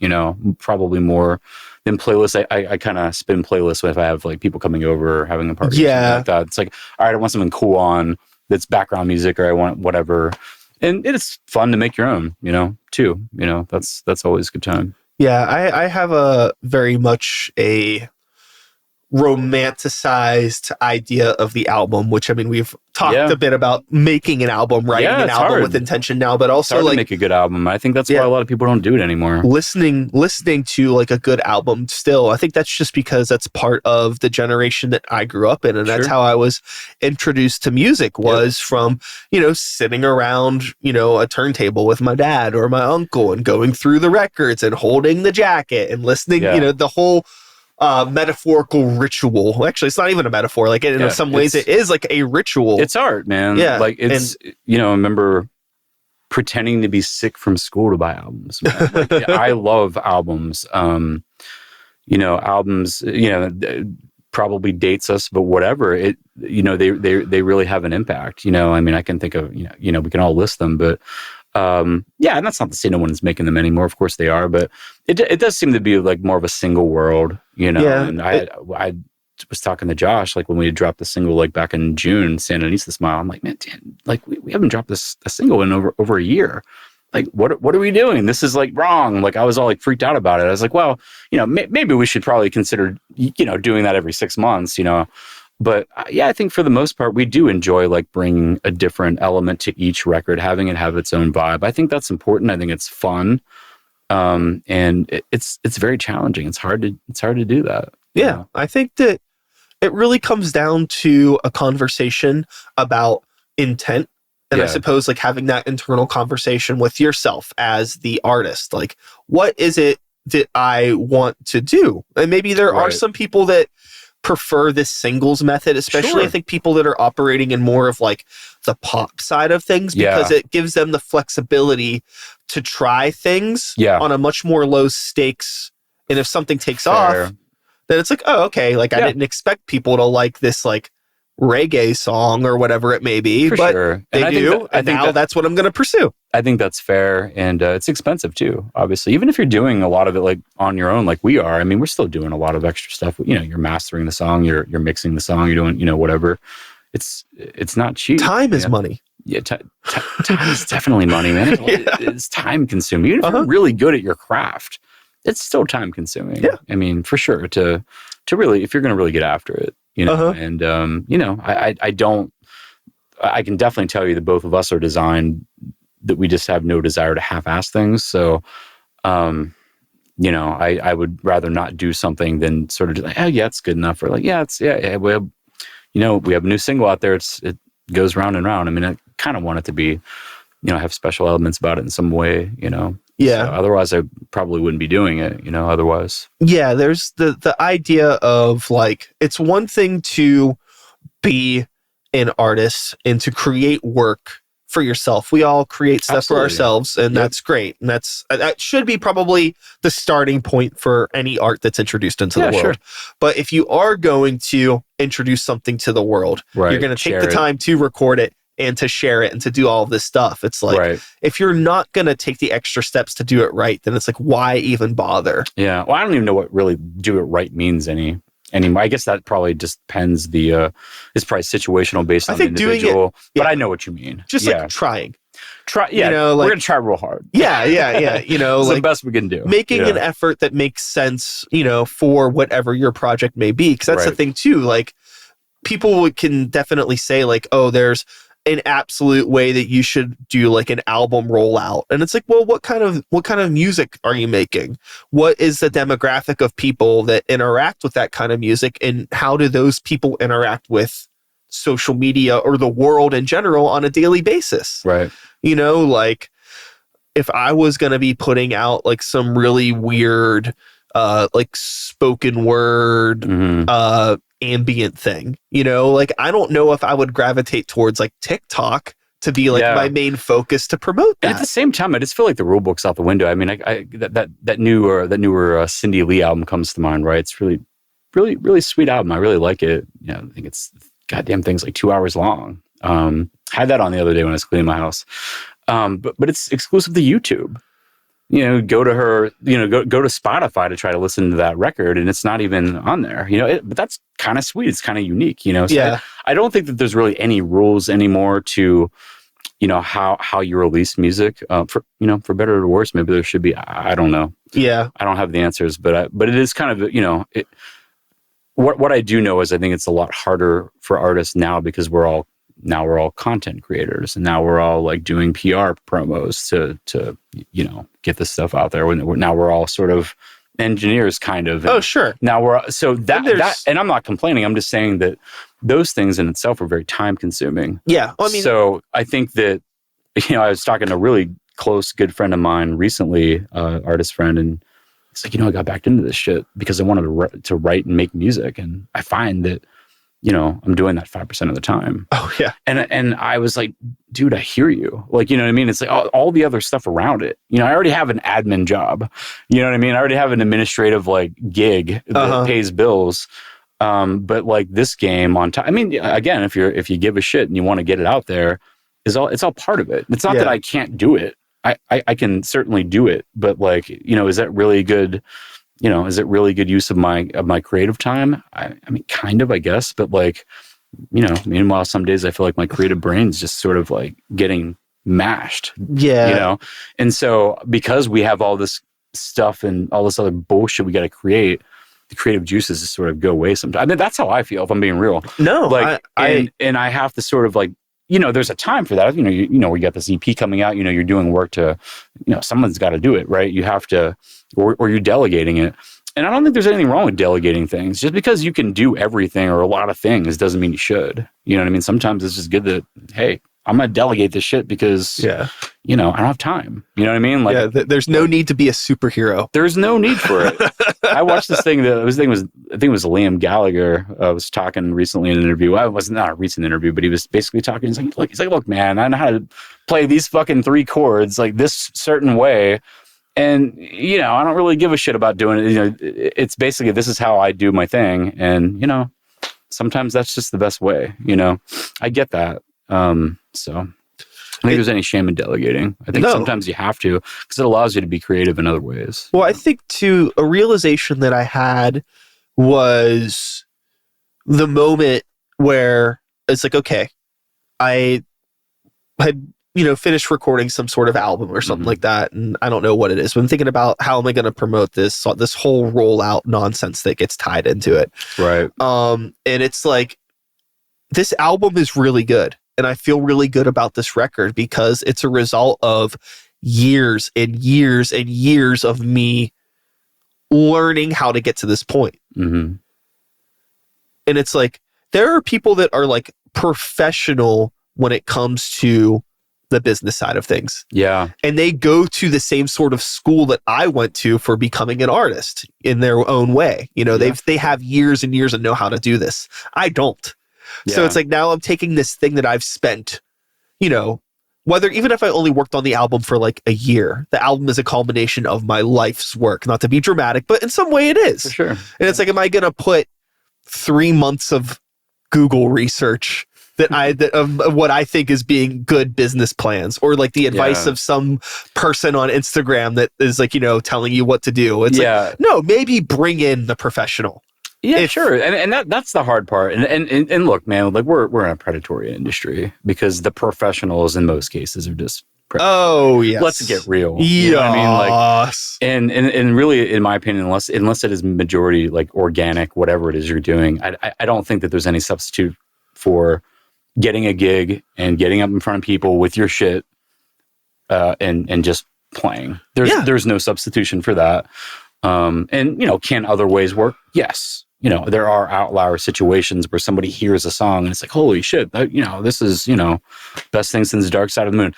probably more than playlists. I kind of spin playlists if I have like people coming over or having a party. Yeah. Like that. It's like, all right, I want something cool on that's background music, or I want whatever. And it's fun to make your own, too, that's always a good time. Yeah. I have a very much a romanticized idea of the album, which I mean we've talked a bit about making an album, writing an album hard. With intention now, but also like to make a good album. I think that's why a lot of people don't do it anymore. Listening to like a good album still, I think that's just because that's part of the generation that I grew up in, and that's how I was introduced to music was from sitting around a turntable with my dad or my uncle and going through the records and holding the jacket and listening the whole metaphorical ritual. Actually, it's not even a metaphor. Like in some ways, it is like a ritual. It's art, man. Yeah, like it's I remember pretending to be sick from school to buy albums. Like, I love albums. Albums. Probably dates us, but whatever. It they really have an impact. I mean, I can think of we can all list them, but. And that's not to say no one's making them anymore. Of course they are, but it does seem to be like more of a single world, And I was talking to Josh, like when we dropped the single, like back in June, Sandinista Smile. I'm like, man, Dan, like we haven't dropped a single in over a year. Like, what are we doing? This is like wrong. Like I was all like freaked out about it. I was like, well, maybe we should probably consider, doing that every 6 months, But I think for the most part, we do enjoy like bringing a different element to each record, having it have its own vibe. I think that's important. I think it's fun, and it's very challenging. It's hard to do that. Yeah, I think that it really comes down to a conversation about intent And I suppose like having that internal conversation with yourself as the artist, like, what is it that I want to do? And maybe there are some people that prefer this singles method, especially I think people that are operating in more of like the pop side of things, because it gives them the flexibility to try things on a much more low stakes. And if something takes off, then it's like, oh, okay, like I didn't expect people to like this like reggae song or whatever it may be, but they do, and now that's what I'm going to pursue. I think that's fair, and it's expensive too, obviously. Even if you're doing a lot of it like on your own, like we are, I mean, we're still doing a lot of extra stuff. You know, you're mastering the song, you're mixing the song, you're doing, you know, whatever. It's not cheap. Time is money. Yeah, time is definitely money, man. It's time consuming. Even if you're really good at your craft, it's still time consuming. Yeah. I mean, for sure, to really, if you're going to really get after it, you know, and, you know, I can definitely tell you that both of us are designed that we just have no desire to half-ass things. So, you know, I would rather not do something than sort of like, oh yeah, it's good enough. Or like, yeah, we have, you know, we have a new single out there. It goes round and round. I mean, I kind of want it to be, you know, have special elements about it in some way, you know. Yeah. So otherwise, I probably wouldn't be doing it, you know, otherwise. Yeah, there's the idea of like, it's one thing to be an artist and to create work for yourself. We all create stuff for ourselves, and that's great. And that should be probably the starting point for any art that's introduced into the world. Sure. But if you are going to introduce something to the world, you're going to take the time to record it and to share it and to do all of this stuff. It's like, if you're not going to take the extra steps to do it right, then it's like, why even bother? Yeah. Well, I don't even know what really do it right means anymore. I guess that probably just depends. It's probably situational based on the individual. But I know what you mean. Just like trying. You know, like, we're going to try real hard. Yeah. You know, it's like the best we can do. Making an effort that makes sense, you know, for whatever your project may be. Because that's the thing too. Like, people can definitely say like, oh, there's an absolute way that you should do like an album rollout. And it's like, well, what kind of music are you making? What is the demographic of people that interact with that kind of music? And how do those people interact with social media or the world in general on a daily basis? Right. You know, like if I was going to be putting out like some really weird, like spoken word, ambient thing, you know, like I don't know if I would gravitate towards like TikTok to be like my main focus to promote that. And at the same time, I just feel like the rule book's out the window. I mean, that newer Cindy Lee album comes to mind, right? It's really, really, really sweet album. I really like it. You know, I think it's goddamn thing's like 2 hours long. Had that on the other day when I was cleaning my house. But it's exclusive to YouTube. You know, go to her, you know, go to Spotify to try to listen to that record, and it's not even on there, you know, but that's kind of sweet. It's kind of unique, you know? So I don't think that there's really any rules anymore to, you know, how you release music, for, you know, for better or worse. Maybe there should be, I don't know. Yeah. I don't have the answers, but it is kind of, you know, what I do know is I think it's a lot harder for artists now because we're all content creators, and now we're all like doing PR promos to you know, get this stuff out there. Now we're all sort of engineers, kind of. Oh, sure. Now we're so that, and I'm not complaining. I'm just saying that those things in itself are very time consuming. Yeah, well, I mean, so I think that, you know, I was talking to a really close, good friend of mine recently, artist friend, and it's like, you know, I got back into this shit because I wanted to write and make music, and I find that, you know, I'm doing that 5% of the time. Oh, yeah. And I was like, dude, I hear you. Like, you know what I mean? It's like all the other stuff around it. You know, I already have an admin job. You know what I mean? I already have an administrative like gig that pays bills. But like this game on top, I mean, again, if you give a shit and you want to get it out there, it's all part of it. It's not that I can't do it. I can certainly do it. But like, you know, is that really good? You know, is it really good use of my creative time? I mean, kind of, I guess. But like, you know, meanwhile, some days I feel like my creative brain's just sort of like getting mashed. Yeah. You know? And so because we have all this stuff and all this other bullshit we got to create, the creative juices just sort of go away sometimes. I mean, that's how I feel, if I'm being real. No. Like, and I have to sort of like, you know, there's a time for that. You know, we got this EP coming out, you know, you're doing work to, you know, someone's got to do it, right? You have to, or you're delegating it. And I don't think there's anything wrong with delegating things. Just because you can do everything or a lot of things doesn't mean you should. You know what I mean? Sometimes it's just good that, hey, I'm going to delegate this shit because, you know, I don't have time. You know what I mean? Like, there's no need to be a superhero. There's no need for it. I watched this thing. I think it was Liam Gallagher was talking recently in an interview. It was not a recent interview, but he was basically talking. He's like, look, man, I know how to play these fucking 3 chords like this certain way. And, you know, I don't really give a shit about doing it. You know, it's basically, this is how I do my thing. And, you know, sometimes that's just the best way, you know, I get that. So I don't think there's any shame in delegating. I think sometimes you have to, because it allows you to be creative in other ways. Well, I think too, a realization that I had was the moment where it's like, okay, I had, you know, finished recording some sort of album or something like that. And I don't know what it is, but I'm thinking about how am I going to promote this whole rollout nonsense that gets tied into it. Right. And it's like, this album is really good. And I feel really good about this record because it's a result of years and years and years of me learning how to get to this point. Mm-hmm. And it's like, there are people that are like professional when it comes to the business side of things. Yeah. And they go to the same sort of school that I went to for becoming an artist in their own way. You know, they have years and years and know how to do this. I don't. Yeah. So it's like, now I'm taking this thing that I've spent, you know, even if I only worked on the album for like a year, the album is a culmination of my life's work, not to be dramatic, but in some way it is. For sure. And it's like, am I going to put 3 months of Google research of what I think is being good business plans, or like the advice of some person on Instagram that is like, you know, telling you what to do? It's like, no, maybe bring in the professional. Yeah, sure. And that's the hard part. And look, man, like we're in a predatory industry because the professionals in most cases are just oh yes. Let's get real. Yes. You know what I mean? Like, and really, in my opinion, unless it is majority like organic, whatever it is you're doing, I don't think that there's any substitute for getting a gig and getting up in front of people with your shit and just playing. There's no substitution for that. And, you know, can other ways work? Yes. You know, there are outlier situations where somebody hears a song and it's like, holy shit, you know, this is, you know, best thing since the Dark Side of the Moon.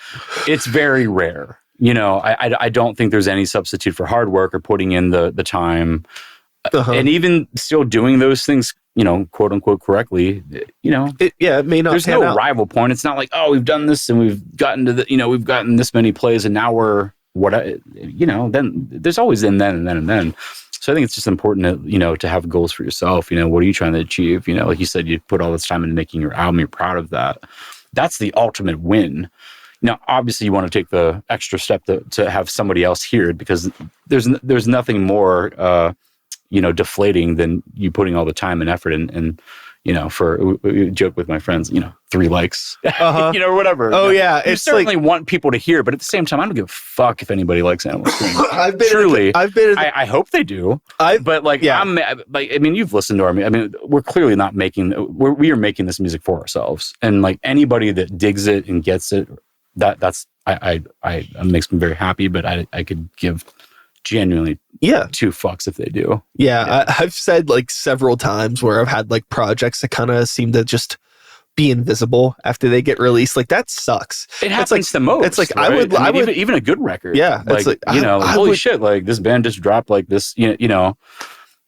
It's very rare. You know, I don't think there's any substitute for hard work or putting in the time. And even still doing those things, you know, quote unquote correctly, you know, it may not. There's no rival point. It's not like, oh, we've done this and we've gotten we've gotten this many plays and now we're you know, then there's always then and then. So I think it's just important to, you know, to have goals for yourself. You know, what are you trying to achieve? You know, like you said, you put all this time into making your album. You're proud of that. That's the ultimate win. Now, obviously, you want to take the extra step to have somebody else hear it, because there's nothing more, you know, deflating than you putting all the time and effort and you know, we joke with my friends, you know, 3 likes, you know, or whatever. Oh, you know, yeah. You certainly want people to hear, but at the same time, I don't give a fuck if anybody likes Animal Scream. I hope they do. But like, I'm like, I mean, you've listened to I mean, we're clearly not we are making this music for ourselves. And like anybody that digs it and gets it, that's makes me very happy, but I could give genuinely 2 fucks if they do. I've said like several times where I've had like projects that kind of seem to just be invisible after they get released. Like, that sucks. It happens the most. It's like, right? I would even a good record. Yeah, like, you know, holy shit, like this band just dropped like this, you know,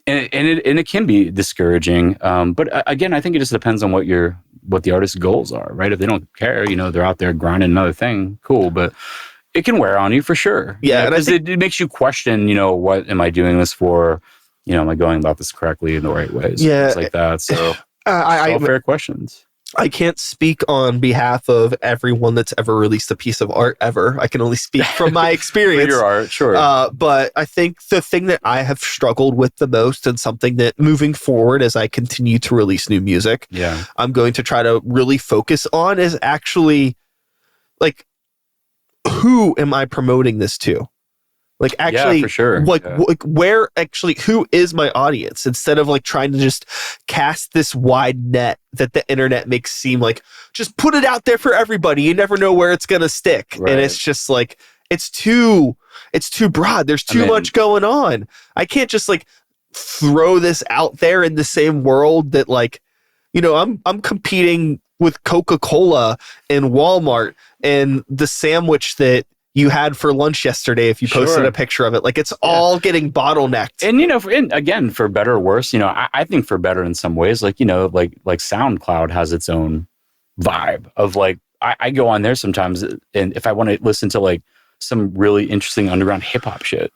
and it can be discouraging. But again, I think it just depends on what the artist's goals are, right? If they don't care, you know, they're out there grinding another thing, cool, but it can wear on you for sure. Yeah. Because it makes you question, you know, what am I doing this for? You know, am I going about this correctly in the right ways? Yeah. Things like that. So all fair questions. I can't speak on behalf of everyone that's ever released a piece of art ever. I can only speak from my experience. Your art, sure. But I think the thing that I have struggled with the most, and something that moving forward as I continue to release new music, I'm going to try to really focus on, is actually like, who am I promoting this to? Like, actually, for sure. Like where actually, who is my audience? Instead of like trying to just cast this wide net that the internet makes seem like, just put it out there for everybody. You never know where it's going to stick. Right. And it's just like, it's too broad. There's too much going on. I can't just like throw this out there in the same world that, like, you know, I'm competing with Coca-Cola and Walmart and the sandwich that you had for lunch yesterday, if you posted a picture of it. Like, it's all getting bottlenecked. And, again, for better or worse, I think for better in some ways, like SoundCloud has its own vibe of like, I go on there sometimes, and if I want to listen to like some really interesting underground hip hop shit,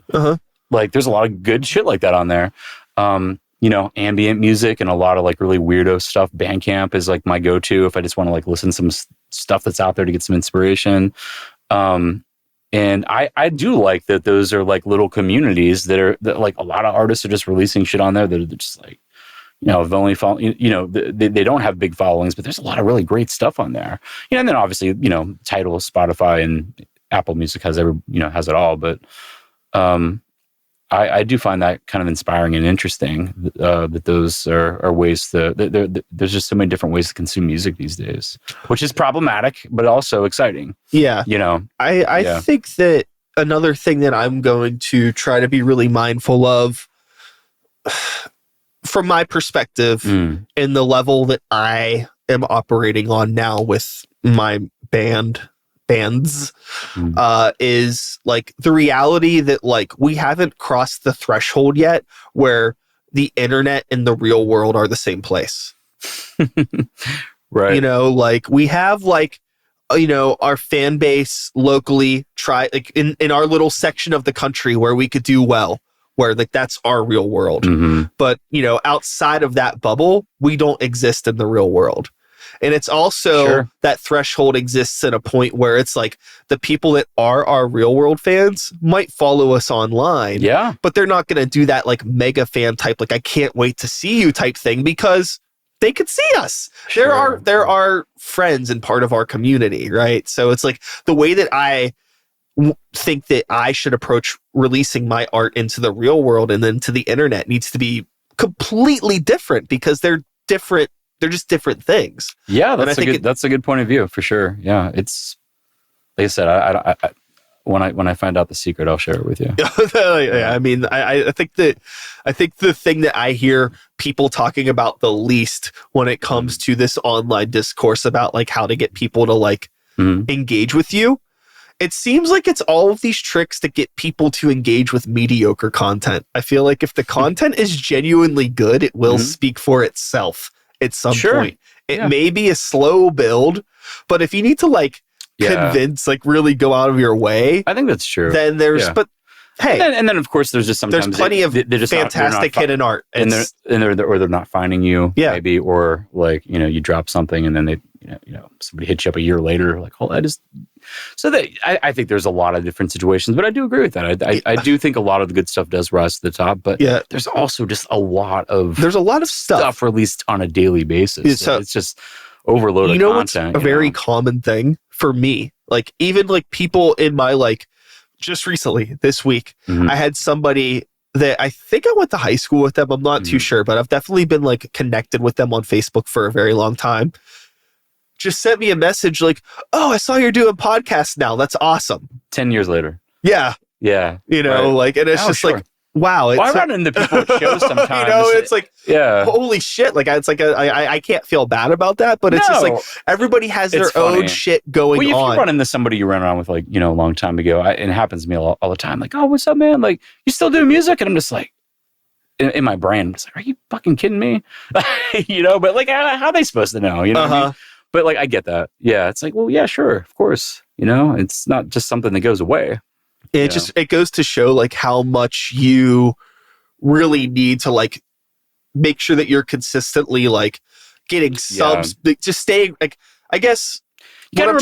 like there's a lot of good shit like that on there. Ambient music and a lot of like really weirdo stuff. Bandcamp is like my go-to if I just want to like listen to some stuff that's out there to get some inspiration. And I do like that those are like little communities that like a lot of artists are just releasing shit on there that are just like, have only they don't have big followings, but there's a lot of really great stuff on there. And then obviously, Tidal, Spotify, and Apple Music has has it all. But I do find that kind of inspiring and interesting that those are ways there's just so many different ways to consume music these days, which is problematic, but also exciting. Yeah. I think that another thing that I'm going to try to be really mindful of from my perspective in the level that I am operating on now with my bands is like the reality that like we haven't crossed the threshold yet where the internet and the real world are the same place. Right. Like we have like, our fan base locally try like in our little section of the country where we could do well, where like that's our real world. But, outside of that bubble, we don't exist in the real world. And it's also that threshold exists at a point where it's like the people that are our real world fans might follow us online. Yeah. But they're not going to do that like mega fan type, like I can't wait to see you type thing because they could see us. There are friends and part of our community, right? So it's like the way that I think that I should approach releasing my art into the real world and then to the internet needs to be completely different because they're different. They're just different things. Yeah, that's a good point of view for sure. Yeah, it's like I said. I when I find out the secret, I'll share it with you. I mean, I think the thing that I hear people talking about the least when it comes to this online discourse about like how to get people to like engage with you, it seems like it's all of these tricks to get people to engage with mediocre content. I feel like if the content is genuinely good, it will speak for itself at some point. It may be a slow build, but if you need to like convince, like really go out of your way, I think that's true. Then there's, but hey, and then of course there's just sometimes there's plenty of fantastic hidden art, and they're not finding you, maybe, or like you drop something and then they somebody hits you up a year later, like I think there's a lot of different situations, but I do agree with that. I do think a lot of the good stuff does rise to the top, but there's also just a lot of stuff released on a daily basis. So it's just overloaded content. What's a very common thing for me, like even like people in my like just recently this week, I had somebody that I think I went to high school with them. I'm not too sure, but I've definitely been like connected with them on Facebook for a very long time. Just sent me a message like, "Oh, I saw you're doing podcasts now. That's awesome." 10 years later. Yeah. Yeah. Like, and it's just like, wow. Well, I run into people at shows sometimes. It's like, holy shit. Like, it's like, I can't feel bad about that, but it's just like, everybody has their own shit going on. If you run into somebody you ran around with like, a long time ago, and it happens to me all the time. Like, "Oh, what's up, man? Like, you still doing music?" And I'm just like, in my brain, I'm just like, "Are you fucking kidding me?" But like, how are they supposed to know? You know what I mean? But like, I get that. Yeah. It's like, well, yeah, sure. Of course. It's not just something that goes away. It goes to show like how much you really need to like make sure that you're consistently like getting subs to stay like, I guess you gotta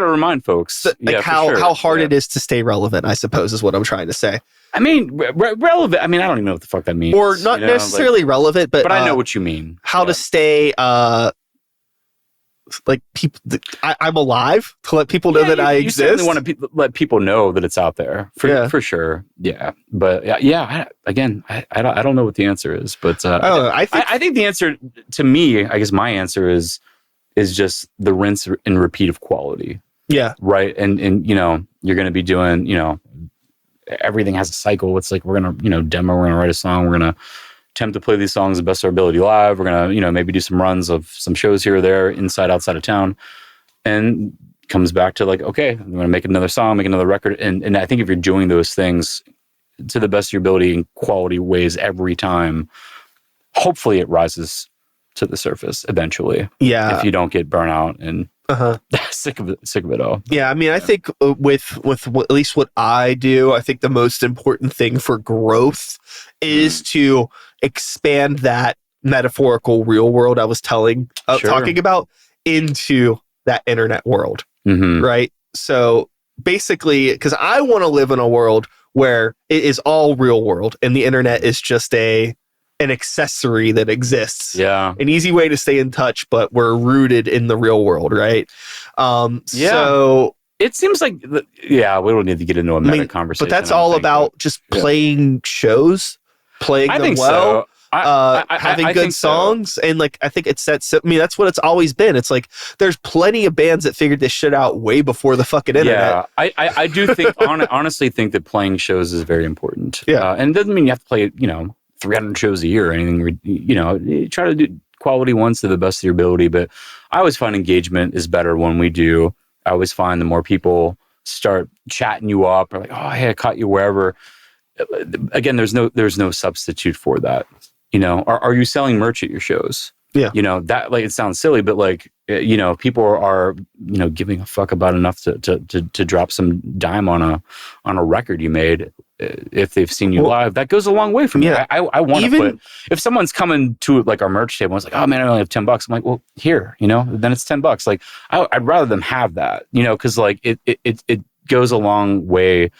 remind folks how hard it is to stay relevant, I suppose is what I'm trying to say. I mean, relevant. I mean, I don't even know what the fuck that means. Or not necessarily relevant, but I know what you mean. How to stay, like people, I'm alive to let people know that I exist. You certainly want to let people know that it's out there for sure. Yeah, but I don't know what the answer is, but I think the answer to me, I guess my answer is just the rinse and repeat of quality. Yeah, right. And you're going to be doing everything has a cycle. It's like we're gonna demo, we're gonna write a song, we're gonna attempt to play these songs the best of our ability live. We're going to, maybe do some runs of some shows here or there, inside, outside of town. And comes back to like, okay, I'm going to make another song, make another record. And I think if you're doing those things to the best of your ability in quality ways every time, hopefully it rises to the surface eventually. Yeah. If you don't get burnout and sick of it all. Yeah. I mean, I think with at least what I do, I think the most important thing for growth is to expand that metaphorical real world I was talking about into that internet world. Right. So basically, because I want to live in a world where it is all real world and the internet is just an accessory that exists. Yeah. An easy way to stay in touch, but we're rooted in the real world, right? So it seems like, we don't need to get into a meta conversation. But that's all about just playing shows, playing them well. So. Having good songs. And like, I think it's that, I mean, that's what it's always been. It's like, there's plenty of bands that figured this shit out way before the fucking internet. Yeah. I do think, honestly think that playing shows is very important. Yeah. And it doesn't mean you have to play, 300 shows a year or anything, you try to do quality ones to the best of your ability. But I always find engagement is better when we do. I always find the more people start chatting you up or like, oh, hey, I caught you wherever. Again, there's no substitute for that. Are you selling merch at your shows? Yeah. That, like, it sounds silly, but like, people are, giving a fuck about enough to drop some dime on a record you made. If they've seen you live, that goes a long way for me. I want to put, if someone's coming to like our merch table and it's like, oh man, I only have $10. I'm like, well, here, then it's $10. Like I'd rather them have that, cause like it goes a long way.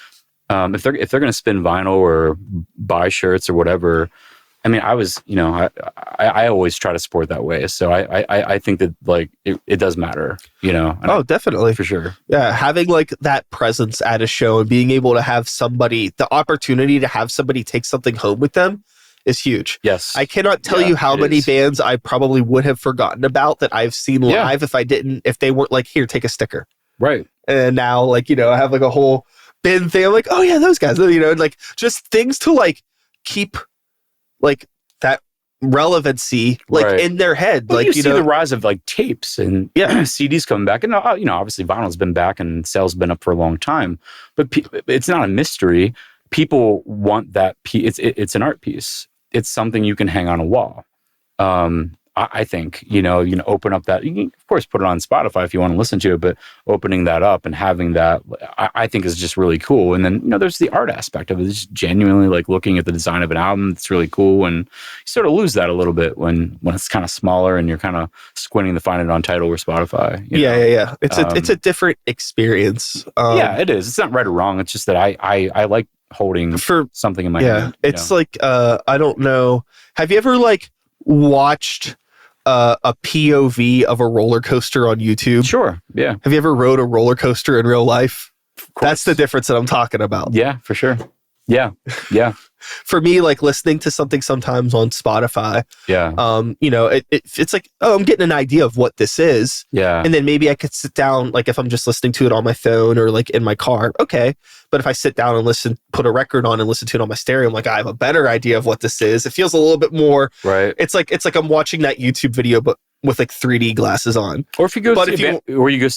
If they're going to spin vinyl or buy shirts or whatever, I mean, I always try to support that way. So I think that like it does matter, Oh, definitely. For sure. Yeah. Having like that presence at a show and being able to have the opportunity to have somebody take something home with them is huge. Yes. I cannot tell you how many bands I probably would have forgotten about that I've seen live if they weren't like, here, take a sticker. Right. And now like, I have like a whole bin thing. I'm like, oh yeah, those guys, like just things to like keep like that relevancy like in their head. Well, like you see the rise of like tapes and CDs coming back, and obviously vinyl's been back and sales been up for a long time, but it's not a mystery. People want that piece. It's an art piece. It's something you can hang on a wall. I think, you can open up that, you can, of course, put it on Spotify if you want to listen to it, but opening that up and having that, I think is just really cool. And then, there's the art aspect of it. It's genuinely like looking at the design of an album. It's really cool. And you sort of lose that a little bit when it's kind of smaller and you're kind of squinting to find it on Tidal or Spotify. Yeah. It's a different experience. It is. It's not right or wrong. It's just that I like holding something in my hand. It's like, I don't know. Have you ever like watched a POV of a roller coaster on YouTube? Sure. Yeah. Have you ever rode a roller coaster in real life? That's the difference that I'm talking about. Yeah, for sure. Yeah. Yeah. For me, like listening to something sometimes on Spotify, it's like, oh, I'm getting an idea of what this is. Yeah. And then maybe I could sit down, like if I'm just listening to it on my phone or like in my car, okay. But if I sit down and put a record on and listen to it on my stereo, I'm like, I have a better idea of what this is. It feels a little bit more, right. It's like I'm watching that YouTube video, but with like 3D glasses on. Or if you go see the band live. Or you go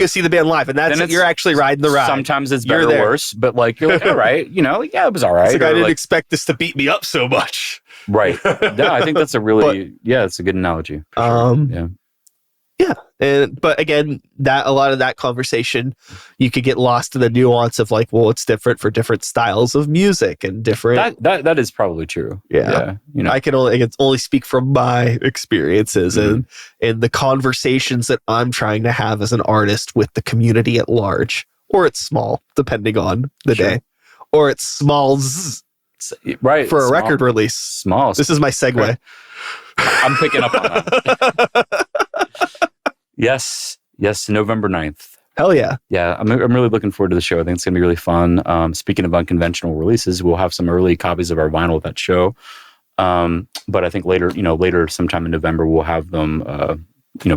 see the band live, and that's you're actually riding the ride. Sometimes it's better or worse, but like you're like, all right, it was all right. It's like, I didn't expect this to beat me up so much. Right. Yeah, I think that's a really it's a good analogy. For sure. Yeah. But again, a lot of that conversation, you could get lost in the nuance of like, well, it's different for different styles of music and different. That is probably true. Yeah. I can only speak from my experiences and the conversations that I'm trying to have as an artist with the community at large, or it's small, depending on the day, or it's small, right, for a record release. Small. This is my segue. Right. I'm picking up on that. Yes, November 9th. Hell yeah. Yeah, I'm really looking forward to the show. I think it's going to be really fun. Speaking of unconventional releases, we'll have some early copies of our vinyl at that show. But I think later sometime in November, we'll have them,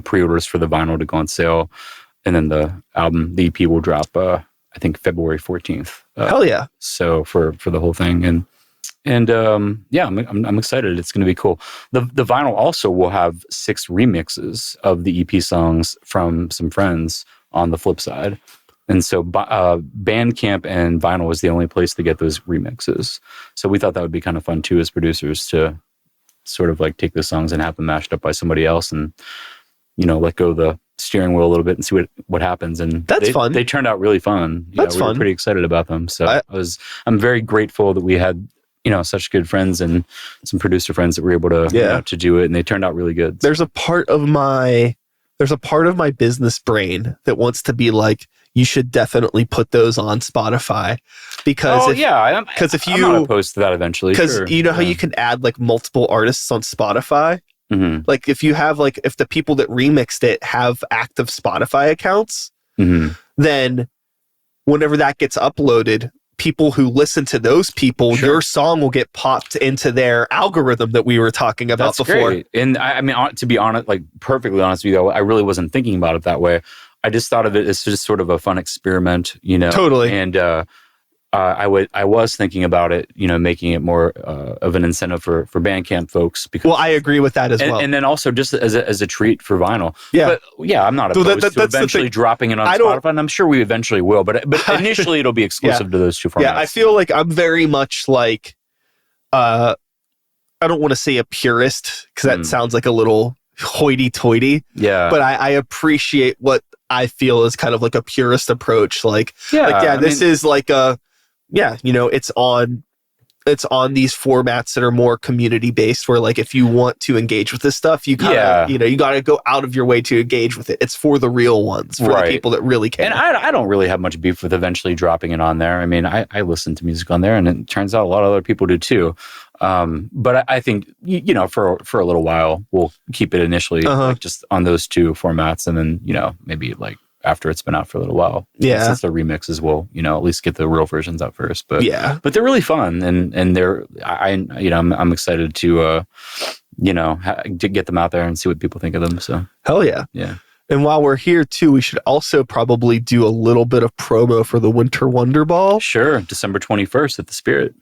pre-orders for the vinyl to go on sale. And then the EP will drop, I think February 14th. Hell yeah. So for the whole thing. And And I'm excited. It's going to be cool. The vinyl also will have 6 remixes of the EP songs from some friends on the flip side. And so Bandcamp and vinyl was the only place to get those remixes. So we thought that would be kind of fun too as producers to sort of like take those songs and have them mashed up by somebody else and, let go of the steering wheel a little bit and see what happens. And that's fun. They turned out really fun. That's fun. We were pretty excited about them. So I'm very grateful that we had, such good friends and some producer friends that were able to, to do it. And they turned out really good. There's a part of my business brain that wants to be like, you should definitely put those on Spotify because I'm not opposed to that eventually. Because how you can add like multiple artists on Spotify. Mm-hmm. Like if you have if the people that remixed it have active Spotify accounts, mm-hmm. then whenever that gets uploaded, people who listen to those people, your song will get popped into their algorithm that we were talking about before. Great. And I mean, to be honest, like perfectly honest with you, I really wasn't thinking about it that way. I just thought of it as just sort of a fun experiment, Totally. And I was thinking about it, making it more of an incentive for Bandcamp folks. Because, I agree with that as well. And then also just as a treat for vinyl. Yeah. But I'm not opposed to eventually dropping it on Spotify, and I'm sure we eventually will. But initially, it'll be exclusive to those 2 formats. Yeah, I feel like I'm very much like, I don't want to say a purist because that sounds like a little hoity-toity. Yeah. But I appreciate what I feel is kind of like a purist approach. This is like it's on these formats that are more community based where like if you want to engage with this stuff, you gotta you gotta go out of your way to engage with it. It's for the real ones, for the people that really care. And I don't really have much beef with eventually dropping it on there. I mean, I listen to music on there, and it turns out a lot of other people do too. But I think for a little while we'll keep it initially like just on those 2 formats, and then maybe like after it's been out for a little while. Yeah. Since the remixes will, at least get the real versions out first. But but they're really fun, and they're I'm excited to to get them out there and see what people think of them. So hell yeah. Yeah. And while we're here too, we should also probably do a little bit of promo for the Winter Wonder Ball. Sure. December 21st at the Spirit.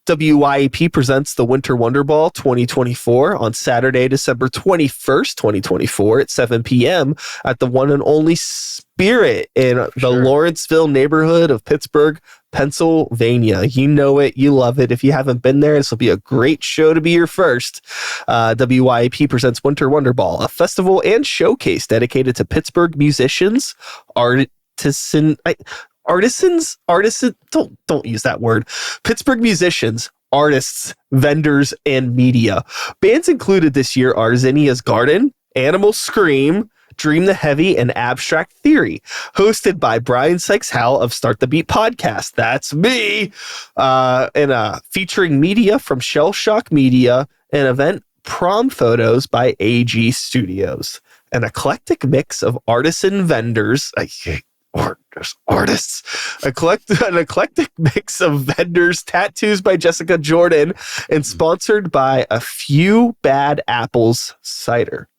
WYAP presents the Winter Wonder Ball 2024 on Saturday, December 21st, 2024 at 7 p.m. at the one and only Spirit in the Lawrenceville neighborhood of Pittsburgh, Pennsylvania. You know it. You love it. If you haven't been there, this will be a great show to be your first. WYAP presents Winter Wonder Ball, a festival and showcase dedicated to Pittsburgh musicians, artisans, don't use that word. Pittsburgh musicians, artists, vendors, and media. Bands included this year are Zinnia's Garden, Animal Scream, Dream the Heavy, and Abstract Theory. Hosted by Brian Sykes-Howell of Start the Beat podcast. That's me. And featuring media from Shell Shock Media, an event prom photos by AG Studios. An eclectic mix of artisan vendors. Artists, an eclectic mix of vendors, tattoos by Jessica Jordan, and sponsored by A Few Bad Apples cider.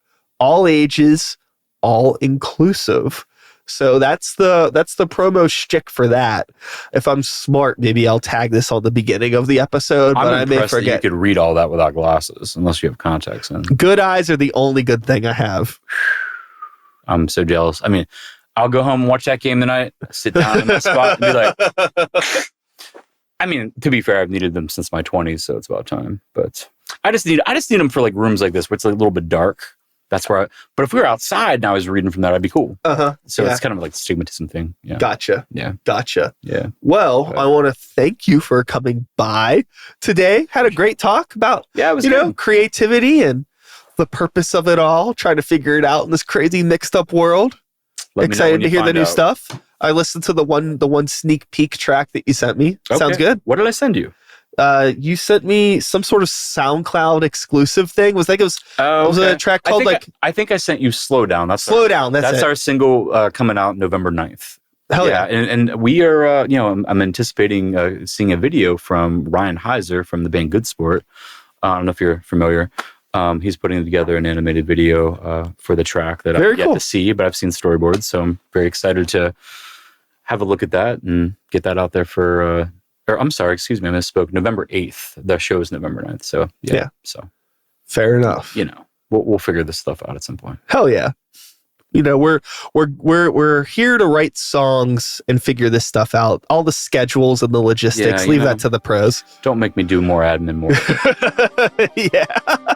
All ages, all inclusive. So that's the promo shtick for that. If I'm smart, maybe I'll tag this on the beginning of the episode, but I may forget. That you could read all that without glasses, unless you have contacts in. Good eyes are the only good thing I have. I'm so jealous. I mean, I'll go home and watch that game tonight, sit down in my spot and be like, I mean, to be fair, I've needed them since my 20s, so it's about time. But I just need them for like rooms like this where it's like a little bit dark. That's where but if we were outside and I was reading from that, I'd be cool. So it's kind of like the stigmatism thing. Yeah. Gotcha. Yeah. Gotcha. Yeah. Well, I want to thank you for coming by today. Had a great talk about, it was good. Creativity and the purpose of it all, trying to figure it out in this crazy mixed up world. Excited to hear the new stuff. I listened to the one sneak peek track that you sent me. Okay. Sounds good. What did I send you? You sent me some sort of SoundCloud exclusive thing. Was a track called I think I sent you Slow Down. That's That's our single coming out November 9th. Hell yeah. And we are, I'm anticipating seeing a video from Ryan Heiser from the band Good Sport. I don't know if you're familiar. He's putting together an animated video for the track that I've yet to see, but I've seen storyboards, so I'm very excited to have a look at that and get that out there for or I'm sorry, excuse me, I misspoke. November 8th. The show is November 9th. So yeah. So fair enough. You know, we'll figure this stuff out at some point. Hell yeah. You know, we're here to write songs and figure this stuff out. All the schedules and the logistics, leave that to the pros. Don't make me do more admin more. Yeah.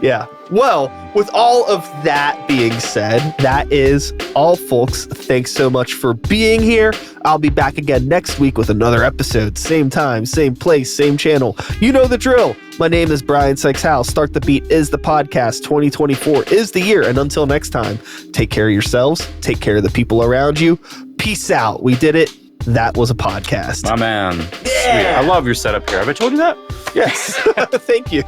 Yeah. Well, with all of that being said, that is all, folks. Thanks so much for being here. I'll be back again next week with another episode. Same time, same place, same channel. You know the drill. My name is Brian Sykes-Howell. Start the Beat is the podcast. 2024 is the year. And until next time, take care of yourselves. Take care of the people around you. Peace out. We did it. That was a podcast. My man. Yeah. Sweet. I love your setup here. Have I told you that? Yes. Thank you.